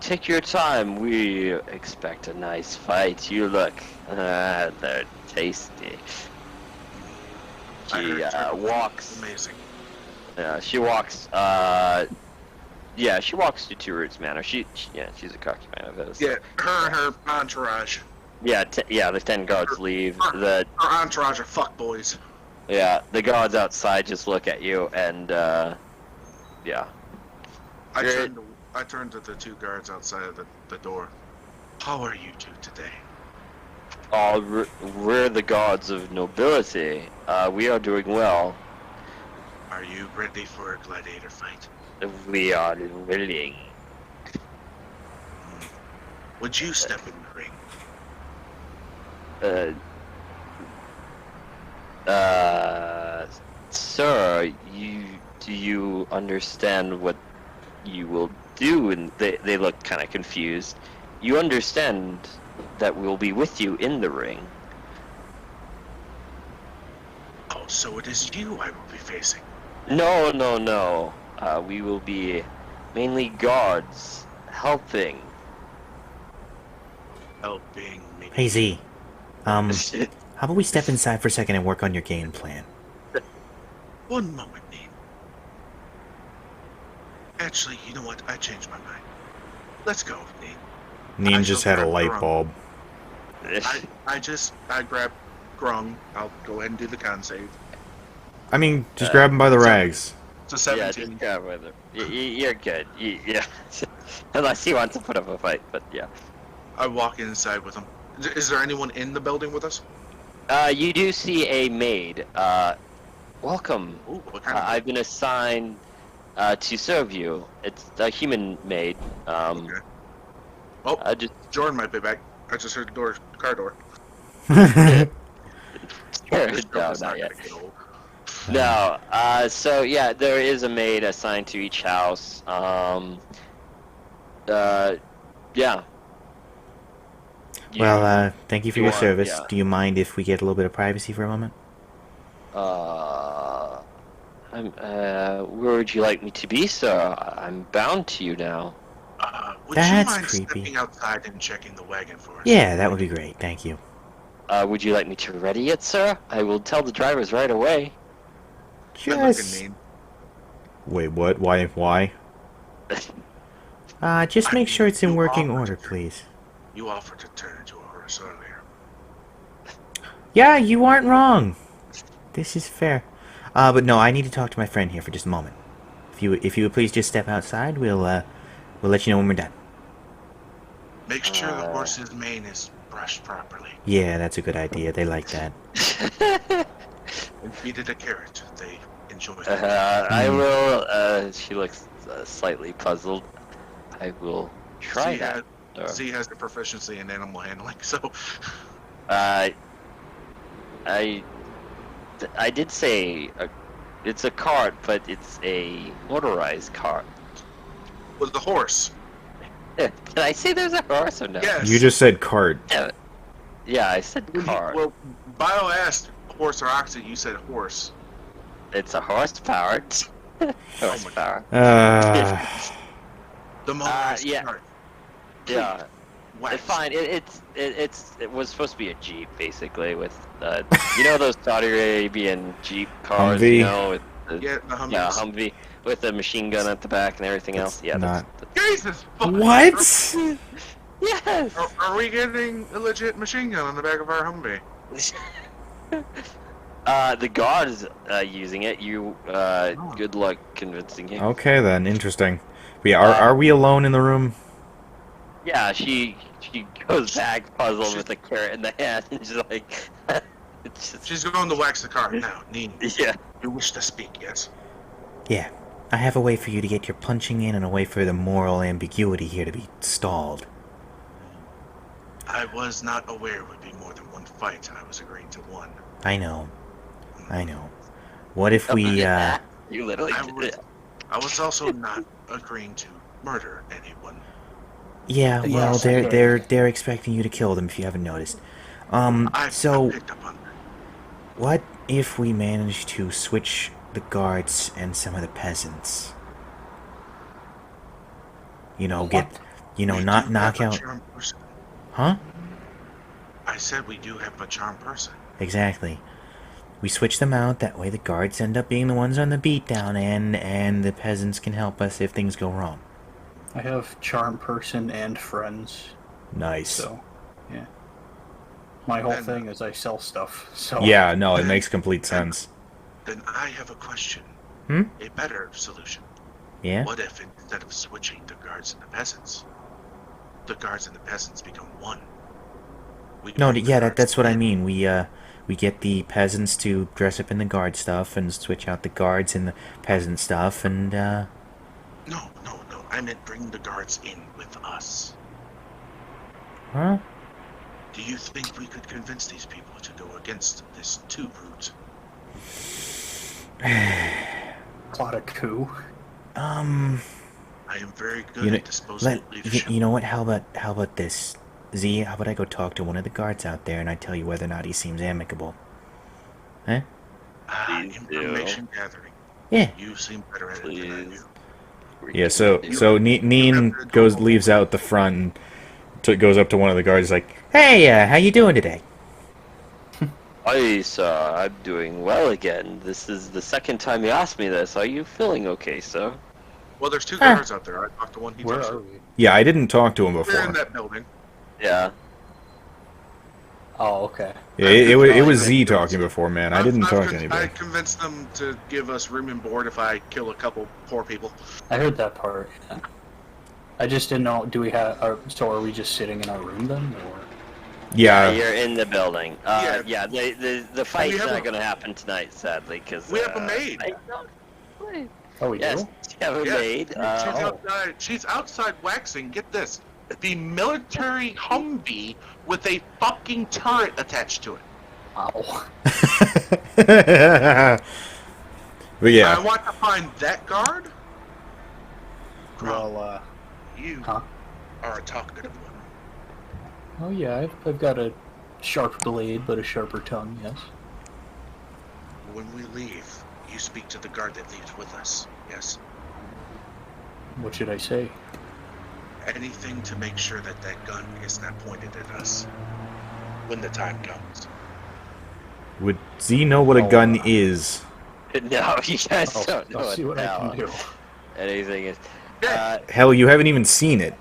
Speaker 1: Take your time. We expect a nice fight. You look, they're tasty.
Speaker 3: I
Speaker 1: She
Speaker 3: heard turtle
Speaker 1: walks.
Speaker 3: amazing.
Speaker 1: She walks. Yeah, she walks to Two Roots Manor. Yeah, she's a cocky man of his.
Speaker 3: Yeah, her and her entourage.
Speaker 1: Yeah, the 10 guards leave.
Speaker 3: Her entourage are fuckboys.
Speaker 1: The guards outside just look at you and yeah.
Speaker 3: I
Speaker 1: Great.
Speaker 3: turned to the two guards outside of the door. How are you two today?
Speaker 1: We're the guards of nobility. We are doing well.
Speaker 3: Are you ready for a gladiator fight?
Speaker 1: We are willing.
Speaker 3: Would you step in the ring?
Speaker 1: Sir, do you understand what you will do? And they look kind of confused. You understand that we'll be with you in the ring.
Speaker 3: Oh, so it is you I will be facing.
Speaker 1: No. We will be mainly guards, helping.
Speaker 3: Helping me.
Speaker 4: Hey Z, how about we step inside for a second and work on your game plan?
Speaker 3: One moment, Neen. Actually, you know what? I changed my mind. Let's go, Neen.
Speaker 5: Neen just had a light bulb.
Speaker 3: I grabbed Grung. I'll go ahead and do the con save.
Speaker 5: I mean, just grab him by the rags.
Speaker 3: It's a
Speaker 1: Yeah,
Speaker 3: 17.
Speaker 1: just grab with her. You're good. Yeah. Unless he wants to put up a fight, but yeah.
Speaker 3: I walk inside with him. Is there anyone in the building with us?
Speaker 1: You do see a maid. Welcome.
Speaker 3: Ooh, what kind of
Speaker 1: I've been assigned to serve you. It's a human maid.
Speaker 3: Okay. Oh,
Speaker 1: I just
Speaker 3: Jordan might be back. I just heard the car door.
Speaker 1: no,
Speaker 3: This
Speaker 1: not
Speaker 3: is not
Speaker 1: yet.
Speaker 3: gonna get old.
Speaker 1: No. So yeah, there is a maid assigned to each house. Yeah.
Speaker 4: Well, thank you for your service.
Speaker 1: yeah.
Speaker 4: Do you mind if we get a little bit of privacy for a moment?
Speaker 1: Where would you like me to be, sir? I'm bound to you now.
Speaker 3: Would
Speaker 4: That's
Speaker 3: you mind
Speaker 4: creepy.
Speaker 3: stepping outside and checking the wagon for us?
Speaker 4: Yeah, that would be great. Thank you.
Speaker 1: Would you like me to ready it, sir? I will tell the drivers right away.
Speaker 3: Good looking,
Speaker 4: Just,
Speaker 3: Neen.
Speaker 5: Wait, what? Why?
Speaker 4: just make sure it's in
Speaker 3: You
Speaker 4: working
Speaker 3: offered
Speaker 4: order,
Speaker 3: to-
Speaker 4: please.
Speaker 3: You offered to turn into a horse earlier.
Speaker 4: Yeah, you aren't wrong. This is fair. But no, I need to talk to my friend here for just a moment. If you would please just step outside, we'll let you know when we're done.
Speaker 3: Make sure the horse's mane is brushed properly.
Speaker 4: Yeah, that's a good idea. They like that.
Speaker 3: And feed it a carrot. They enjoy it.
Speaker 1: I will. She looks slightly puzzled. I will try
Speaker 3: Z
Speaker 1: that.
Speaker 3: Z has the proficiency in animal handling, so
Speaker 1: I did say it's a cart, but it's a motorized cart.
Speaker 3: with the horse.
Speaker 1: Did I say there's a horse or no?
Speaker 3: Yes.
Speaker 5: You just said cart.
Speaker 1: Yeah, I said cart.
Speaker 3: Well, Bio asked horse or oxen. You said horse.
Speaker 1: It's a horsepower. Horsepower.
Speaker 3: The motorized
Speaker 1: yeah.
Speaker 3: cart.
Speaker 1: Yeah.
Speaker 3: Wax.
Speaker 1: Fine. It was supposed to be a Jeep, basically, with you know those Saudi Arabian Jeep cars,
Speaker 5: Humvee.
Speaker 1: you know, with the,
Speaker 3: Yeah, the Humvees.
Speaker 1: yeah, Humvee with a machine gun at the back and everything else. Yeah,
Speaker 5: not-
Speaker 3: Jesus. fucking
Speaker 5: What?
Speaker 3: Christ.
Speaker 1: yes.
Speaker 3: Are we getting a legit machine gun on the back of our Humvee?
Speaker 1: The god is using it. You, good luck convincing him.
Speaker 5: Okay then, interesting. But yeah,
Speaker 1: Um,
Speaker 5: are we alone in the room?
Speaker 1: Yeah, she goes back puzzled with the carrot in the hand, and she's like, it's just,
Speaker 3: She's going to wax the car now. Neen,
Speaker 1: yeah.
Speaker 3: you wish to speak, yes?
Speaker 4: Yeah, I have a way for you to get your punching in and a way for the moral ambiguity here to be stalled.
Speaker 3: I was not aware it would be more than one fight. I was agreeing to one.
Speaker 4: I know. What if we,
Speaker 1: You literally
Speaker 3: I
Speaker 1: did
Speaker 3: was,
Speaker 1: it.
Speaker 3: I was also not agreeing to murder anyone.
Speaker 4: Yeah, well,
Speaker 6: Yes,
Speaker 4: they're expecting you to kill them if you haven't noticed.
Speaker 3: I
Speaker 4: So
Speaker 3: picked up on that.
Speaker 4: what if we manage to switch the guards and some of the peasants? You know,
Speaker 3: We
Speaker 4: not
Speaker 3: do
Speaker 4: knock
Speaker 3: have a
Speaker 4: out.
Speaker 3: charmed person.
Speaker 4: Huh?
Speaker 3: I said we do have a charmed person.
Speaker 4: Exactly. We switch them out. That way, the guards end up being the ones on the beatdown end, and the peasants can help us if things go wrong.
Speaker 6: I have charm person and friends,
Speaker 5: Nice.
Speaker 6: so yeah. My whole
Speaker 3: And-
Speaker 6: thing is I sell stuff. So
Speaker 5: Yeah, no, it makes complete sense.
Speaker 3: Then I have a question.
Speaker 4: Hmm?
Speaker 3: A better solution.
Speaker 4: Yeah.
Speaker 3: What if instead of switching the guards and the peasants, the guards and the peasants become one? We
Speaker 4: No,
Speaker 3: bring the
Speaker 4: yeah,
Speaker 3: guards
Speaker 4: that's what I
Speaker 3: in.
Speaker 4: mean. We get the peasants to dress up in the guard stuff and switch out the guards in the peasant stuff, and
Speaker 3: No. I meant bring the guards in with us.
Speaker 4: huh?
Speaker 3: Do you think we could convince these people to go against this too route?
Speaker 6: plot a coup.
Speaker 3: I am very good
Speaker 4: You know,
Speaker 3: at disposing of leadership.
Speaker 4: you know what? How about this, Z? How about I go talk to one of the guards out there, and I tell you whether or not he seems amicable? Huh?
Speaker 1: Please do.
Speaker 3: Information gathering.
Speaker 4: Yeah.
Speaker 3: You seem better at it than I
Speaker 1: Please.
Speaker 3: do.
Speaker 5: Yeah, so Neen leaves out the front and goes up to one of the guards like,
Speaker 4: Hey, how you doing today?
Speaker 1: Hi, sir. I'm doing well again. This is the second time you asked me this. Are you feeling okay, sir?
Speaker 3: Well, there's two guards out there. I talked to one. He
Speaker 6: Where
Speaker 3: talks
Speaker 6: are
Speaker 3: to.
Speaker 6: we?
Speaker 5: yeah, I didn't talk to him
Speaker 3: We're in
Speaker 5: before.
Speaker 3: that building.
Speaker 1: Yeah.
Speaker 6: Oh, okay.
Speaker 5: Yeah, it was Z talking before, man. I didn't talk to
Speaker 3: I
Speaker 5: anybody.
Speaker 3: convinced them to give us room and board if I kill a couple poor people.
Speaker 6: I heard that part. Yeah. I just didn't know. Do we have? So are we just sitting in our room then, or?
Speaker 5: Yeah,
Speaker 1: You're in the building.
Speaker 3: Yeah.
Speaker 1: Yeah, the fight's
Speaker 3: have
Speaker 1: not
Speaker 3: a-
Speaker 1: going to happen tonight, sadly, because...
Speaker 3: We have a maid.
Speaker 6: Oh, we
Speaker 1: Yes,
Speaker 6: do.
Speaker 1: you have a
Speaker 3: Yeah,
Speaker 1: maid.
Speaker 3: she's outside waxing. Get this: the military Humvee with a fucking turret attached to it.
Speaker 6: Ow.
Speaker 5: but yeah,
Speaker 3: I want to find that guard.
Speaker 6: Well,
Speaker 3: You
Speaker 6: huh?
Speaker 3: are a talkative one.
Speaker 6: Oh yeah, I've got a sharp blade, but a sharper tongue. Yes.
Speaker 3: When we leave, you speak to the guard that leaves with us. Yes.
Speaker 6: What should I say?
Speaker 3: Anything to make sure that that gun is not pointed at us when the time comes.
Speaker 5: would Z know what a gun is?
Speaker 1: No, you guys
Speaker 6: I'll,
Speaker 1: don't know
Speaker 6: I'll see what I
Speaker 1: now
Speaker 6: can do.
Speaker 1: anything is.
Speaker 5: Hell, you haven't even seen it.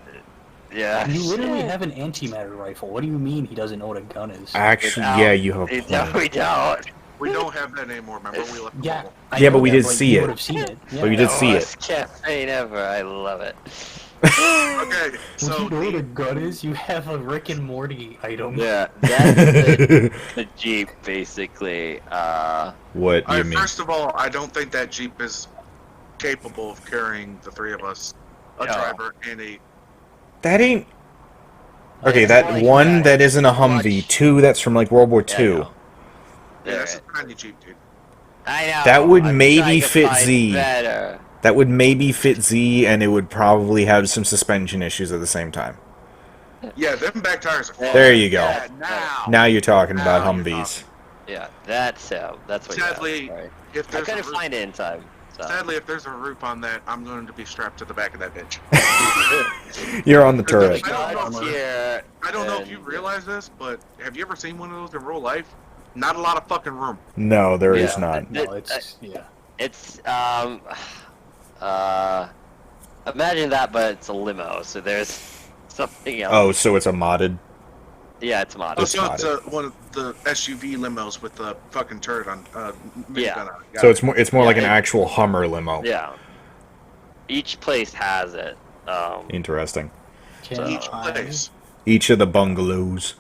Speaker 1: Yeah.
Speaker 6: You literally have an antimatter rifle. What do you mean he doesn't know what a gun is?
Speaker 5: Actually,
Speaker 1: Without-
Speaker 5: yeah, you have a
Speaker 1: No,
Speaker 5: point.
Speaker 1: we don't.
Speaker 3: We don't have that anymore. Remember, we left the
Speaker 6: Yeah.
Speaker 3: level.
Speaker 6: I
Speaker 5: Yeah,
Speaker 6: know
Speaker 5: but we
Speaker 6: that,
Speaker 5: did
Speaker 6: like,
Speaker 5: see
Speaker 6: you
Speaker 5: it.
Speaker 6: would have seen it. Yeah.
Speaker 5: But you did see it.
Speaker 1: Worst campaign ever. I love it.
Speaker 3: Okay,
Speaker 6: Would
Speaker 3: so
Speaker 6: you know what a gun is? You have a Rick and Morty item.
Speaker 1: Yeah, that's the Jeep, basically.
Speaker 5: What do you mean?
Speaker 3: first of all, I don't think that Jeep is capable of carrying the three of us, a
Speaker 1: No.
Speaker 3: driver and a.
Speaker 5: That ain't. Okay,
Speaker 1: It's
Speaker 5: that
Speaker 1: like
Speaker 5: one
Speaker 1: that.
Speaker 5: that isn't a
Speaker 1: Watch-
Speaker 5: Humvee. Two, that's from like World War
Speaker 1: Yeah, I
Speaker 5: II.
Speaker 1: know.
Speaker 3: Yeah, that's a
Speaker 1: There.
Speaker 3: tiny Jeep, dude.
Speaker 1: I know.
Speaker 5: That would
Speaker 1: I'm
Speaker 5: maybe
Speaker 1: trying to
Speaker 5: fit
Speaker 1: find
Speaker 5: Z.
Speaker 1: Better.
Speaker 5: That would maybe fit Z, and it would probably have some suspension issues at the same time.
Speaker 3: Yeah, them back tires are.
Speaker 1: Yeah.
Speaker 5: There you go.
Speaker 3: Yeah, now.
Speaker 5: Now you're talking about
Speaker 3: Now you're
Speaker 5: Humvees.
Speaker 1: Yeah, that's what.
Speaker 3: Sadly,
Speaker 1: you have.
Speaker 3: if
Speaker 1: I
Speaker 3: there's a
Speaker 1: couldn't
Speaker 3: roof,
Speaker 1: find it in time. So.
Speaker 3: sadly, if there's a roof on that, I'm going to be strapped to the back of that bitch.
Speaker 5: You're on the turret.
Speaker 3: I don't know.
Speaker 1: Here,
Speaker 3: I don't know if you
Speaker 1: and-
Speaker 3: realize this, but have you ever seen one of those in real life? Not a lot of fucking room.
Speaker 5: No, there is
Speaker 1: Yeah.
Speaker 5: not.
Speaker 6: No, it's yeah.
Speaker 1: It's imagine that, but it's a limo. So there's something else.
Speaker 5: Oh, so it's a modded.
Speaker 1: Yeah, it's modded.
Speaker 5: It's
Speaker 3: So it's
Speaker 5: modded.
Speaker 3: one of the SUV limos with the fucking turret on.
Speaker 1: Yeah.
Speaker 3: Minigun on it. Got
Speaker 5: So
Speaker 3: it.
Speaker 5: it's more
Speaker 1: Yeah,
Speaker 5: like an actual Hummer limo.
Speaker 1: Yeah. Each place has it.
Speaker 5: Interesting.
Speaker 6: Can
Speaker 3: each
Speaker 6: I?
Speaker 3: place.
Speaker 5: Each of the bungalows.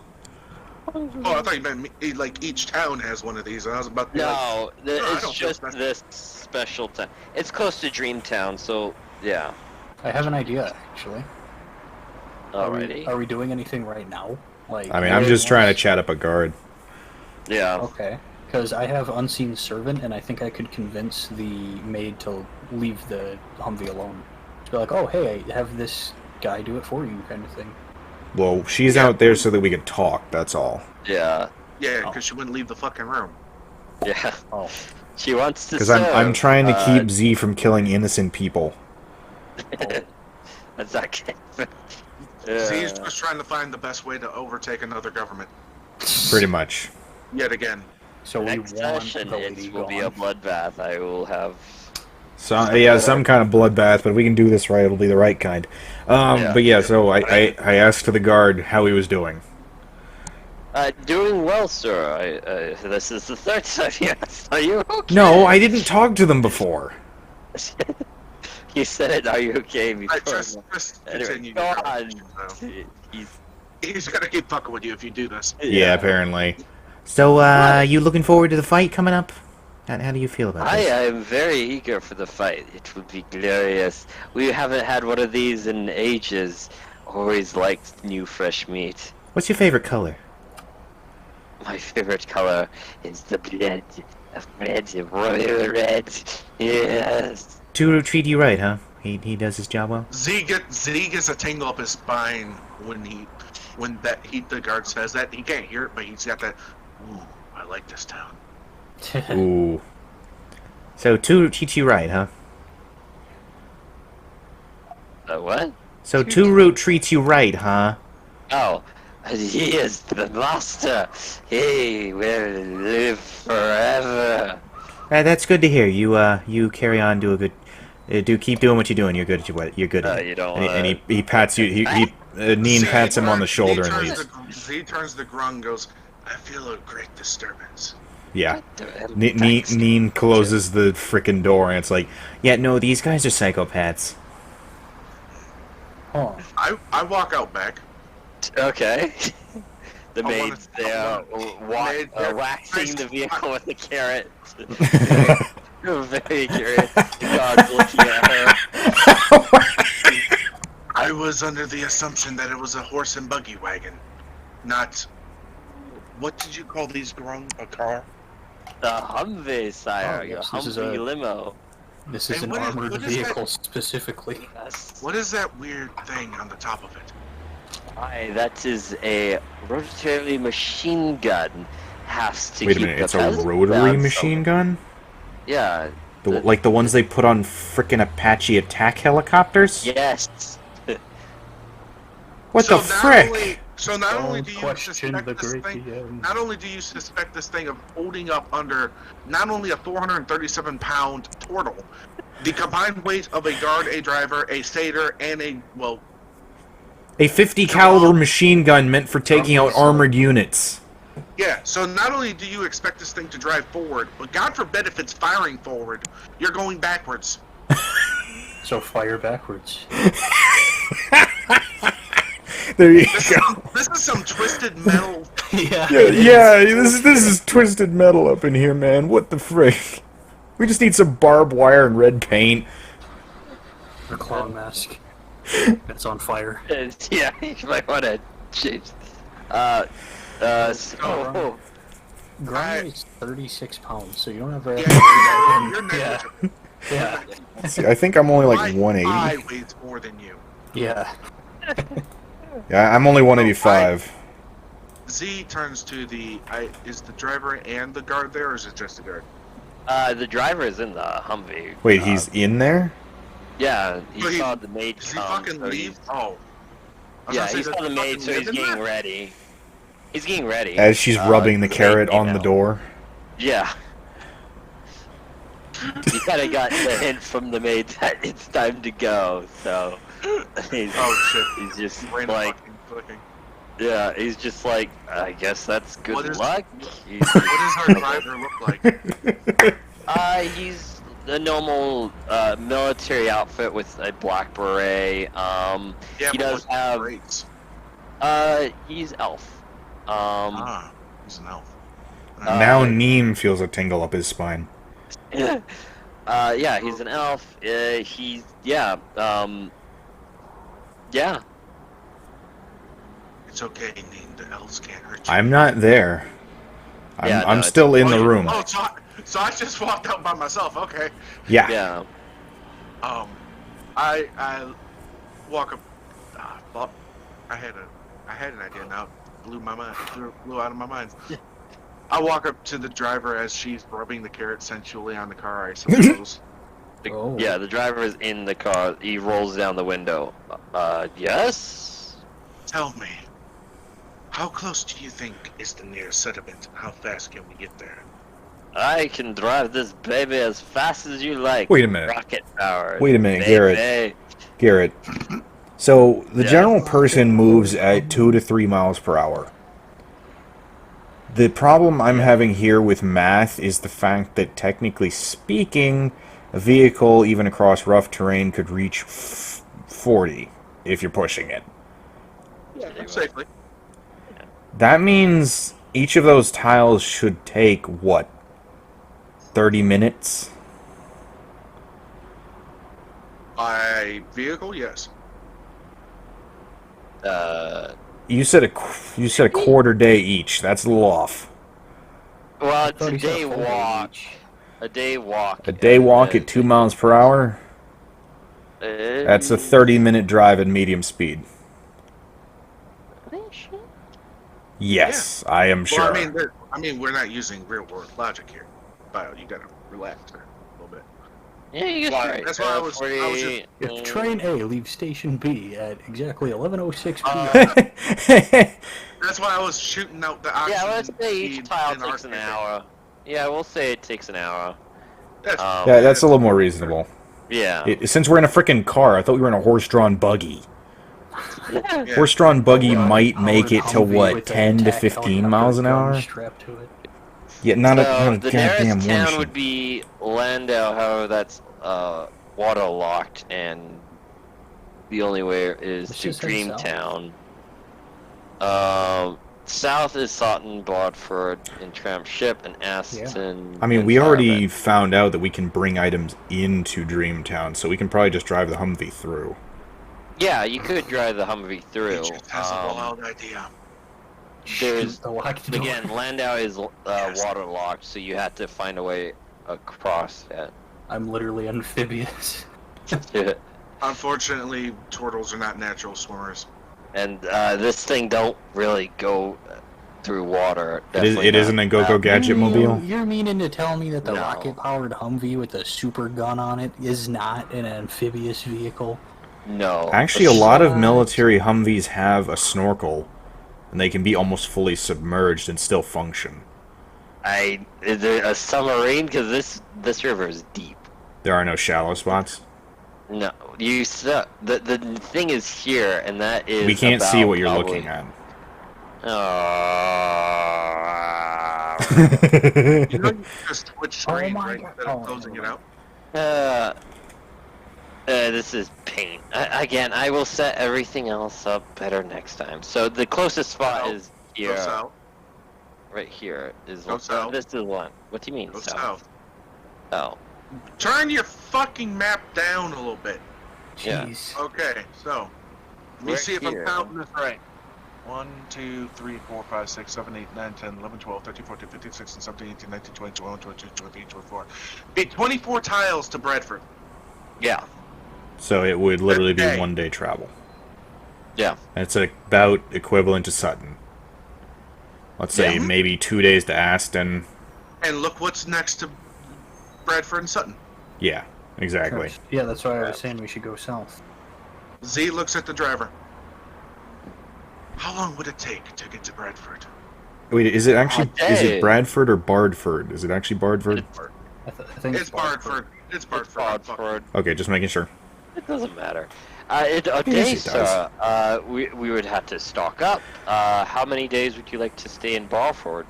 Speaker 3: Oh, I thought you meant like each town has one of these, and I was about to be like,
Speaker 1: No,
Speaker 3: I
Speaker 1: it's
Speaker 3: don't feel
Speaker 1: just
Speaker 3: special.
Speaker 1: this special town. It's close to Dreamtown, so yeah.
Speaker 6: I have an idea actually.
Speaker 1: Alrighty.
Speaker 6: Are we doing anything right now? Like,
Speaker 5: I mean, I'm just trying to chat up a guard.
Speaker 1: Yeah.
Speaker 6: Okay, because I have unseen servant, and I think I could convince the maid to leave the Humvee alone. To be like, oh hey, I have this guy do it for you, kind of thing.
Speaker 5: Well, she's out there so that we could talk, that's all.
Speaker 1: Yeah.
Speaker 3: Yeah, because she wouldn't leave the fucking room.
Speaker 1: Yeah.
Speaker 6: Oh,
Speaker 1: She wants to
Speaker 5: Because
Speaker 1: serve.
Speaker 5: I'm trying to keep Z from killing innocent people.
Speaker 1: That's not good.
Speaker 3: Z's just trying to find the best way to overtake another government.
Speaker 5: Pretty much.
Speaker 3: Yet again.
Speaker 6: so we
Speaker 1: Next
Speaker 6: want
Speaker 1: session,
Speaker 6: the lady
Speaker 1: it will be a
Speaker 6: gone.
Speaker 1: bloodbath. I will have.
Speaker 5: So yeah, some kind of bloodbath, but if we can do this right, it'll be the right kind.
Speaker 1: Yeah.
Speaker 5: But yeah, so I asked the guard how he was doing.
Speaker 1: Doing well, sir. This is the third time you asked. Are you okay?
Speaker 5: No, I didn't talk to them before.
Speaker 1: You said, "Are you okay?" Before.
Speaker 3: Just
Speaker 1: Anyway,
Speaker 3: continue.
Speaker 1: go
Speaker 3: your
Speaker 1: on.
Speaker 3: conversation,
Speaker 1: He's,
Speaker 3: He's gonna keep fucking with you if you do this.
Speaker 5: Yeah, apparently.
Speaker 4: So, you looking forward to the fight coming up? How do you feel about
Speaker 1: I
Speaker 4: this?
Speaker 1: am very eager for the fight. It will be glorious. We haven't had one of these in ages. Always liked new fresh meat.
Speaker 4: What's your favorite color?
Speaker 1: My favorite color is the blood of red, royal red. Yes.
Speaker 4: Turo treat you right, huh? He does his job well?
Speaker 3: Z gets a tingle up his spine when the guard says that. He can't hear it, but he's got that. Ooh, I like this town.
Speaker 5: Ooh.
Speaker 4: So, Turo treats you right, huh?
Speaker 1: What?
Speaker 4: So, Turo treats you right, huh?
Speaker 1: Oh, he is the master. He will live forever.
Speaker 4: That's good to hear. You carry on, do a good... keep doing what you're doing. You're good at what you're good at.
Speaker 1: You don't.
Speaker 5: And he pats you. Neen
Speaker 3: Z
Speaker 5: pats him on the
Speaker 3: turns-
Speaker 5: shoulder
Speaker 3: Z
Speaker 5: and
Speaker 3: turns
Speaker 5: leaves.
Speaker 3: Z turns to Grung and goes, I feel a great disturbance.
Speaker 5: Yeah. Neen closes the frickin' door and it's like,
Speaker 4: Yeah, no, these guys are psychopaths.
Speaker 6: Huh.
Speaker 3: I walk out back.
Speaker 1: Okay. The
Speaker 3: I wanna-
Speaker 1: maids there waxing the vehicle with a carrot. Very curious. The dog's looking at her.
Speaker 3: I was under the assumption that it was a horse and buggy wagon, not. What did you call these, Grung? A car?
Speaker 1: The Humvee, sire.
Speaker 6: Oh,
Speaker 1: Your
Speaker 6: yes, this is
Speaker 1: Humvee
Speaker 6: a-
Speaker 1: limo.
Speaker 6: This is
Speaker 3: Hey,
Speaker 6: an
Speaker 3: what is-
Speaker 6: armored
Speaker 3: what is that?
Speaker 6: vehicle specifically.
Speaker 1: Yes.
Speaker 3: What is that weird thing on the top of it?
Speaker 1: Aye, that is a rotary machine gun. Has to
Speaker 5: wait a
Speaker 1: keep
Speaker 5: minute,
Speaker 1: the
Speaker 5: it's a
Speaker 1: peasants
Speaker 5: rotary
Speaker 1: down,
Speaker 5: machine
Speaker 1: so-
Speaker 5: gun?
Speaker 1: Yeah.
Speaker 5: Like the ones they put on frickin' Apache attack helicopters?
Speaker 1: Yes.
Speaker 5: What
Speaker 3: So
Speaker 5: the frick?
Speaker 3: Not only
Speaker 6: Don't
Speaker 3: do you
Speaker 6: question
Speaker 3: suspect
Speaker 6: the
Speaker 3: this
Speaker 6: great
Speaker 3: thing,
Speaker 6: DM.
Speaker 3: not only do you suspect this thing of holding up under not only a 437-pound turtle, the combined weight of a guard, a driver, a satyr, and
Speaker 5: A 50 caliber machine gun meant for taking out armored units.
Speaker 3: yeah. So not only do you expect this thing to drive forward, but God forbid if it's firing forward, you're going backwards.
Speaker 6: So fire backwards.
Speaker 5: There you
Speaker 3: This
Speaker 5: go.
Speaker 3: is some twisted metal.
Speaker 6: Yeah.
Speaker 5: This is twisted metal up in here, man. What the frick? We just need some barbed wire and red paint.
Speaker 6: The clown mask. It's on fire.
Speaker 1: Yeah, you might want to change. So.
Speaker 6: Grind is 36 pounds, so you don't have very
Speaker 3: Yeah, you're
Speaker 6: Yeah.
Speaker 3: negligible.
Speaker 6: Yeah.
Speaker 5: See, I think I'm only like
Speaker 3: My
Speaker 5: 180.
Speaker 3: eye weighs more than you.
Speaker 6: Yeah.
Speaker 5: Yeah, I'm only 185.
Speaker 3: Z turns to is the driver and the guard there, or is it just the guard?
Speaker 1: The driver is in the Humvee.
Speaker 5: Wait, he's in there?
Speaker 1: Yeah, he
Speaker 3: But he-
Speaker 1: saw the maid
Speaker 3: Does he
Speaker 1: come.
Speaker 3: fucking
Speaker 1: so
Speaker 3: leave?
Speaker 1: he's-
Speaker 3: Oh. I was
Speaker 1: Yeah,
Speaker 3: gonna say,
Speaker 1: he
Speaker 3: does
Speaker 1: saw the
Speaker 3: he
Speaker 1: maid,
Speaker 3: fucking
Speaker 1: so he's
Speaker 3: live in
Speaker 1: getting
Speaker 3: there?
Speaker 1: ready. He's getting ready.
Speaker 5: As she's rubbing the carrot on the
Speaker 1: email.
Speaker 5: door.
Speaker 1: Yeah. He kind of got the hint from the maid that it's time to go, so he's,
Speaker 3: Oh shit.
Speaker 1: he's just
Speaker 3: Random
Speaker 1: like,
Speaker 3: fucking clicking.
Speaker 1: Yeah, he's just like, I guess that's good
Speaker 3: What is-
Speaker 1: luck.
Speaker 3: What does our driver look like?
Speaker 1: He's a normal military outfit with a black beret.
Speaker 3: Yeah,
Speaker 1: He
Speaker 3: but
Speaker 1: does
Speaker 3: what's
Speaker 1: have.
Speaker 3: race?
Speaker 1: He's elf.
Speaker 3: He's an elf.
Speaker 5: Now Neem feels a tingle up his spine.
Speaker 1: Yeah, he's an elf. Yeah. Yeah.
Speaker 3: It's okay, Neem. The elves can't hurt you.
Speaker 5: I'm not there.
Speaker 1: Yeah, no,
Speaker 5: I'm
Speaker 1: it's-
Speaker 5: still in the room.
Speaker 3: Oh, so I just walked out by myself. Okay.
Speaker 5: Yeah.
Speaker 1: Yeah.
Speaker 3: I walk up. Well, I had an idea now. Blew my mind. Blew out of my mind. I walk up to the driver as she's rubbing the carrot sensually on the car. I suppose.
Speaker 6: Oh.
Speaker 1: Yeah, the driver is in the car. He rolls down the window. Yes?
Speaker 3: Tell me, how close do you think is the nearest settlement? How fast can we get there?
Speaker 1: I can drive this baby as fast as you like.
Speaker 5: Wait a minute.
Speaker 1: Rocket power.
Speaker 5: Wait a minute,
Speaker 1: baby.
Speaker 5: Garrett. So the
Speaker 1: Yeah.
Speaker 5: general person moves at 2 to 3 miles per hour. The problem I'm having here with math is the fact that, technically speaking, a vehicle, even across rough terrain, could reach 40 if you're pushing it.
Speaker 3: Yeah, safely.
Speaker 5: That means each of those tiles should take, what, 30 minutes?
Speaker 3: By vehicle, yes.
Speaker 5: You said a quarter day each. That's a little off.
Speaker 1: Well, it's
Speaker 6: thought
Speaker 1: a
Speaker 6: he said
Speaker 1: day
Speaker 6: a full day
Speaker 1: walk.
Speaker 6: each.
Speaker 1: A day walk.
Speaker 5: A day walk at 2 miles per hour? That's a 30-minute drive at medium speed. Yes, I am sure.
Speaker 3: Well, I mean, we're not using real world logic here. But you gotta relax there a little bit.
Speaker 1: Yeah, you
Speaker 3: Why-
Speaker 1: right.
Speaker 3: that's why I was just-
Speaker 6: If train A leaves station B at exactly 11:06 p.m.
Speaker 3: That's why I was shooting out the oxygen.
Speaker 1: Yeah, let's say each
Speaker 3: speed
Speaker 1: tile
Speaker 3: in
Speaker 1: takes an
Speaker 3: arcade.
Speaker 1: hour. Yeah, we'll say it takes an hour.
Speaker 3: That's,
Speaker 5: Yeah, that's a little more reasonable.
Speaker 1: Yeah.
Speaker 5: Since we're in a freaking car, I thought we were in a horse-drawn buggy.
Speaker 3: yeah.
Speaker 5: Horse-drawn buggy might
Speaker 6: Powered
Speaker 5: make it to,
Speaker 6: Humvee
Speaker 5: what,
Speaker 6: with a
Speaker 5: 10 to
Speaker 6: tactile
Speaker 5: 15 miles an
Speaker 6: gun
Speaker 5: hour?
Speaker 6: strapped to it.
Speaker 5: Yeah, not a
Speaker 1: So the
Speaker 5: goddamn
Speaker 1: nearest town
Speaker 5: warship.
Speaker 1: would be Landau, however, that's waterlocked, and the only way is
Speaker 6: Let's
Speaker 1: to
Speaker 6: just head
Speaker 1: Dreamtown. South is Sutton, Bodford, and Tramp Ship, and Aston.
Speaker 5: I mean,
Speaker 1: and
Speaker 5: we already
Speaker 1: Tarvin.
Speaker 5: found out that we can bring items into Dreamtown, so we can probably just drive the Humvee through.
Speaker 1: Yeah, you could drive the Humvee through.
Speaker 3: Just has a wild idea.
Speaker 1: There's
Speaker 6: The locked door.
Speaker 1: again, Landau is waterlocked, so you have to find a way across that.
Speaker 6: I'm literally amphibious.
Speaker 3: Unfortunately, turtles are not natural swimmers.
Speaker 1: And this thing don't really go through water.
Speaker 5: It isn't a Go-Go Gadget Mobile?
Speaker 6: You're meaning to tell me that the
Speaker 1: No.
Speaker 6: rocket-powered Humvee with a super gun on it is not an amphibious vehicle?
Speaker 1: No.
Speaker 5: Actually, a lot of military Humvees have a snorkel, and they can be almost fully submerged and still function.
Speaker 1: Is there a submarine? Because this river is deep.
Speaker 5: There are no shallow spots.
Speaker 1: No, the thing is here, and that is.
Speaker 5: We can't see
Speaker 1: about
Speaker 5: what you're
Speaker 1: probably-
Speaker 5: looking at.
Speaker 3: You know, you can just switch screen
Speaker 6: my
Speaker 3: right
Speaker 6: God.
Speaker 3: instead of closing it out.
Speaker 1: This is pain. Again, I will set everything else up better next time. So the closest spot
Speaker 3: South.
Speaker 1: is
Speaker 3: Go
Speaker 1: here,
Speaker 3: south.
Speaker 1: right here. Is
Speaker 3: Go south.
Speaker 1: This is one. What do you mean
Speaker 3: Go
Speaker 1: south?
Speaker 3: south.
Speaker 1: Oh,
Speaker 3: Turn your fucking map down a little bit.
Speaker 1: Yeah.
Speaker 6: Jeez.
Speaker 3: Okay, so let me
Speaker 1: We're
Speaker 3: see if
Speaker 1: here.
Speaker 3: I'm counting this right. 1, 2, 3, 4, 5, 6, 7, 8, 9, 10, 11, 12, 13, 14, 15, 16, 17, 18, 19, 20, 21, 22, 23, 24. Be 24 tiles to Bradford.
Speaker 1: yeah,
Speaker 5: So it would literally be
Speaker 3: Okay.
Speaker 5: 1 day travel.
Speaker 1: yeah.
Speaker 5: That's about equivalent to Sutton. Let's say
Speaker 1: Yeah.
Speaker 5: maybe 2 days to Aston.
Speaker 3: And look what's next to Bradford and Sutton.
Speaker 5: Yeah, exactly.
Speaker 6: Yeah, that's why I was saying we should go south.
Speaker 3: Z looks at the driver. How long would it take to get to Bradford?
Speaker 5: Wait, is it actually is
Speaker 1: Okay.
Speaker 5: it Bradford or Bardford? Is it actually Bardford?
Speaker 6: I think
Speaker 3: It's Bardford. It's Bardford.
Speaker 1: Bradford.
Speaker 5: Okay, just making sure.
Speaker 1: It doesn't matter. A
Speaker 5: Yes,
Speaker 1: day,
Speaker 5: it does.
Speaker 1: sir. We would have to stock up. How many days would you like to stay in Barford?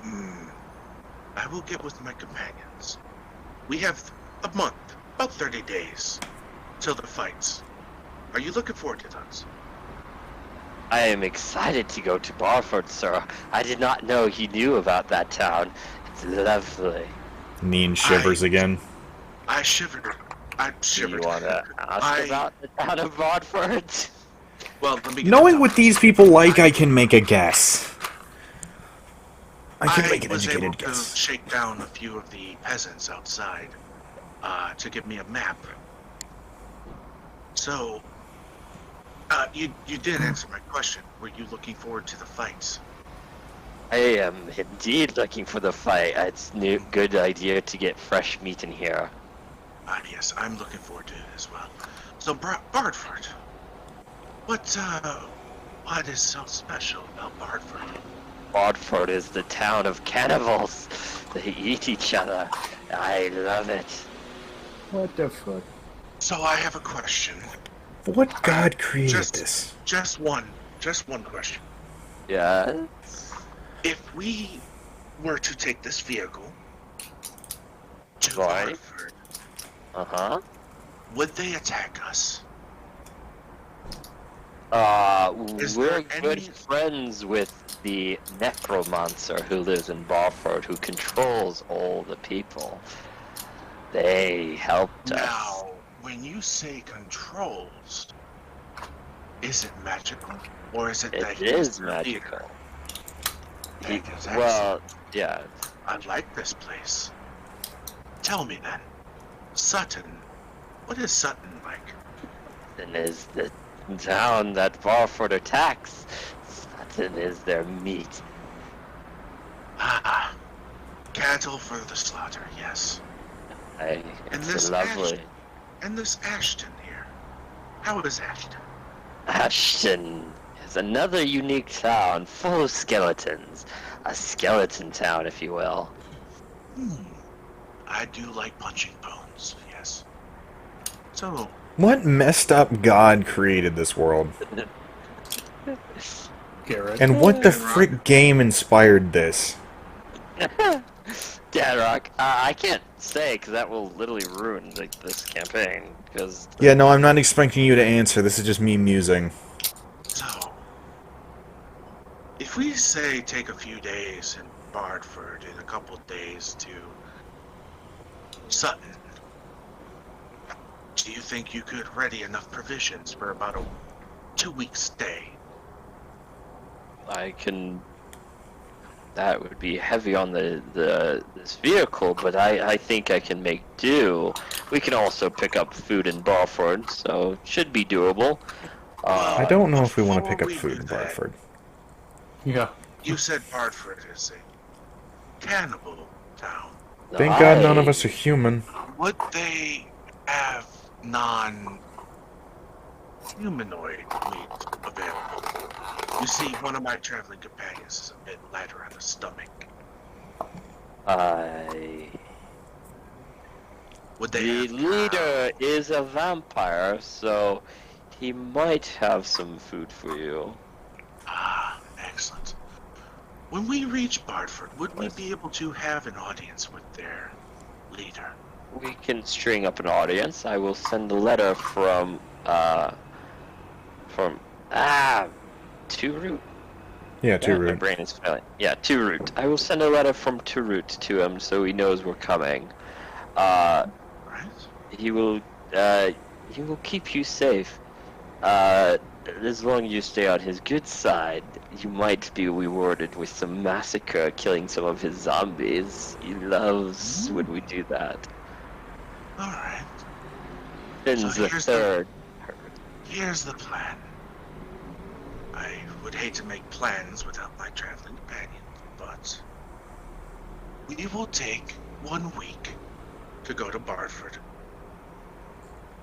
Speaker 3: Hmm. I will get with my companions. We have a month, about 30 days, till the fights. Are you looking forward to those?
Speaker 1: I am excited to go to Barford, sir. I did not know he knew about that town. It's lovely.
Speaker 5: Neen shivers again.
Speaker 3: I shivered. I
Speaker 1: Do
Speaker 3: shivered.
Speaker 1: you want to ask
Speaker 3: I
Speaker 1: about the town of Barford?
Speaker 3: well, let me get
Speaker 5: Knowing
Speaker 3: the
Speaker 5: what these people like, I can make a guess. I can make
Speaker 3: I
Speaker 5: an
Speaker 3: was able
Speaker 5: educated
Speaker 3: to
Speaker 5: guess.
Speaker 3: shake down a few of the peasants outside to give me a map. So, you did answer my question. Were you looking forward to the fights?
Speaker 1: I am indeed looking for the fight. It's a good idea to get fresh meat in here.
Speaker 3: Yes, I'm looking forward to it as well. So, Bardford, what is so special about Bardford?
Speaker 1: Barford is the town of cannibals. They eat each other. I love it.
Speaker 6: What the fuck?
Speaker 3: So, I have a question.
Speaker 5: What god created
Speaker 3: Just,
Speaker 5: this?
Speaker 3: just one question.
Speaker 1: Yeah.
Speaker 3: If we were to take this vehicle to
Speaker 1: Right.
Speaker 3: Bardford,
Speaker 1: Uh-huh.
Speaker 3: would they attack us? Is
Speaker 1: We're
Speaker 3: there
Speaker 1: good
Speaker 3: any
Speaker 1: friends with the necromancer who lives in Barford, who controls all the people. They helped us.
Speaker 3: now? When you say controls, is it magical, or is it that
Speaker 1: It
Speaker 3: he is
Speaker 1: is
Speaker 3: their leader?
Speaker 1: magical.
Speaker 3: That is excellent.
Speaker 1: Well, yeah.
Speaker 3: I like this place. Tell me then, Sutton. What is Sutton like?
Speaker 1: Sutton is the town that Barford attacks. Sutton is their meat.
Speaker 3: Ah, cattle for the slaughter. Yes. And
Speaker 1: It's
Speaker 3: this
Speaker 1: lovely.
Speaker 3: And this Ashton here. How is Ashton?
Speaker 1: Ashton is another unique town full of skeletons. A skeleton town, if you will.
Speaker 3: I do like punching bones. Yes. So,
Speaker 5: What messed up god created this world?
Speaker 6: Garrett.
Speaker 5: And what the frick game inspired this?
Speaker 1: Dadrock, I can't say because that will literally ruin this campaign. Because
Speaker 5: Yeah, no, I'm not expecting you to answer. This is just me musing.
Speaker 3: So, if we say take a few days in Bardford and a couple days to Sutton, do you think you could ready enough provisions for about a 2-week stay?
Speaker 1: I can. That would be heavy on this vehicle, but I think I can make do. We can also pick up food in Barford, so it should be doable.
Speaker 5: I don't know if we want to
Speaker 3: Before
Speaker 5: pick up
Speaker 3: we
Speaker 5: food
Speaker 3: do
Speaker 5: in
Speaker 3: that,
Speaker 5: Bradford.
Speaker 6: Yeah.
Speaker 3: you said Bardford is a cannibal town.
Speaker 5: Thank God none of us are human.
Speaker 3: Would they have non-humanoid meat available? You see, one of my traveling companions is a bit lighter on the stomach. Would they
Speaker 1: The
Speaker 3: have
Speaker 1: leader is a vampire, so he might have some food for you.
Speaker 3: Excellent. When we reach Bardford, would we be able to have an audience with their leader?
Speaker 1: We can string up an audience. I will send a letter from Two-Root.
Speaker 5: Yeah,
Speaker 1: My
Speaker 5: Turut.
Speaker 1: brain is failing. Yeah, Two-Root. I will send a letter from Two-Root to him so he knows we're coming.
Speaker 3: Right?
Speaker 1: He will keep you safe. As long as you stay on his good side, you might be rewarded with some massacre, killing some of his zombies. He loves when we do that.
Speaker 3: Alright.
Speaker 1: Finn's the third.
Speaker 3: Here's the plan. I would hate to make plans without my traveling companion, but we will take 1 week to go to Bardford.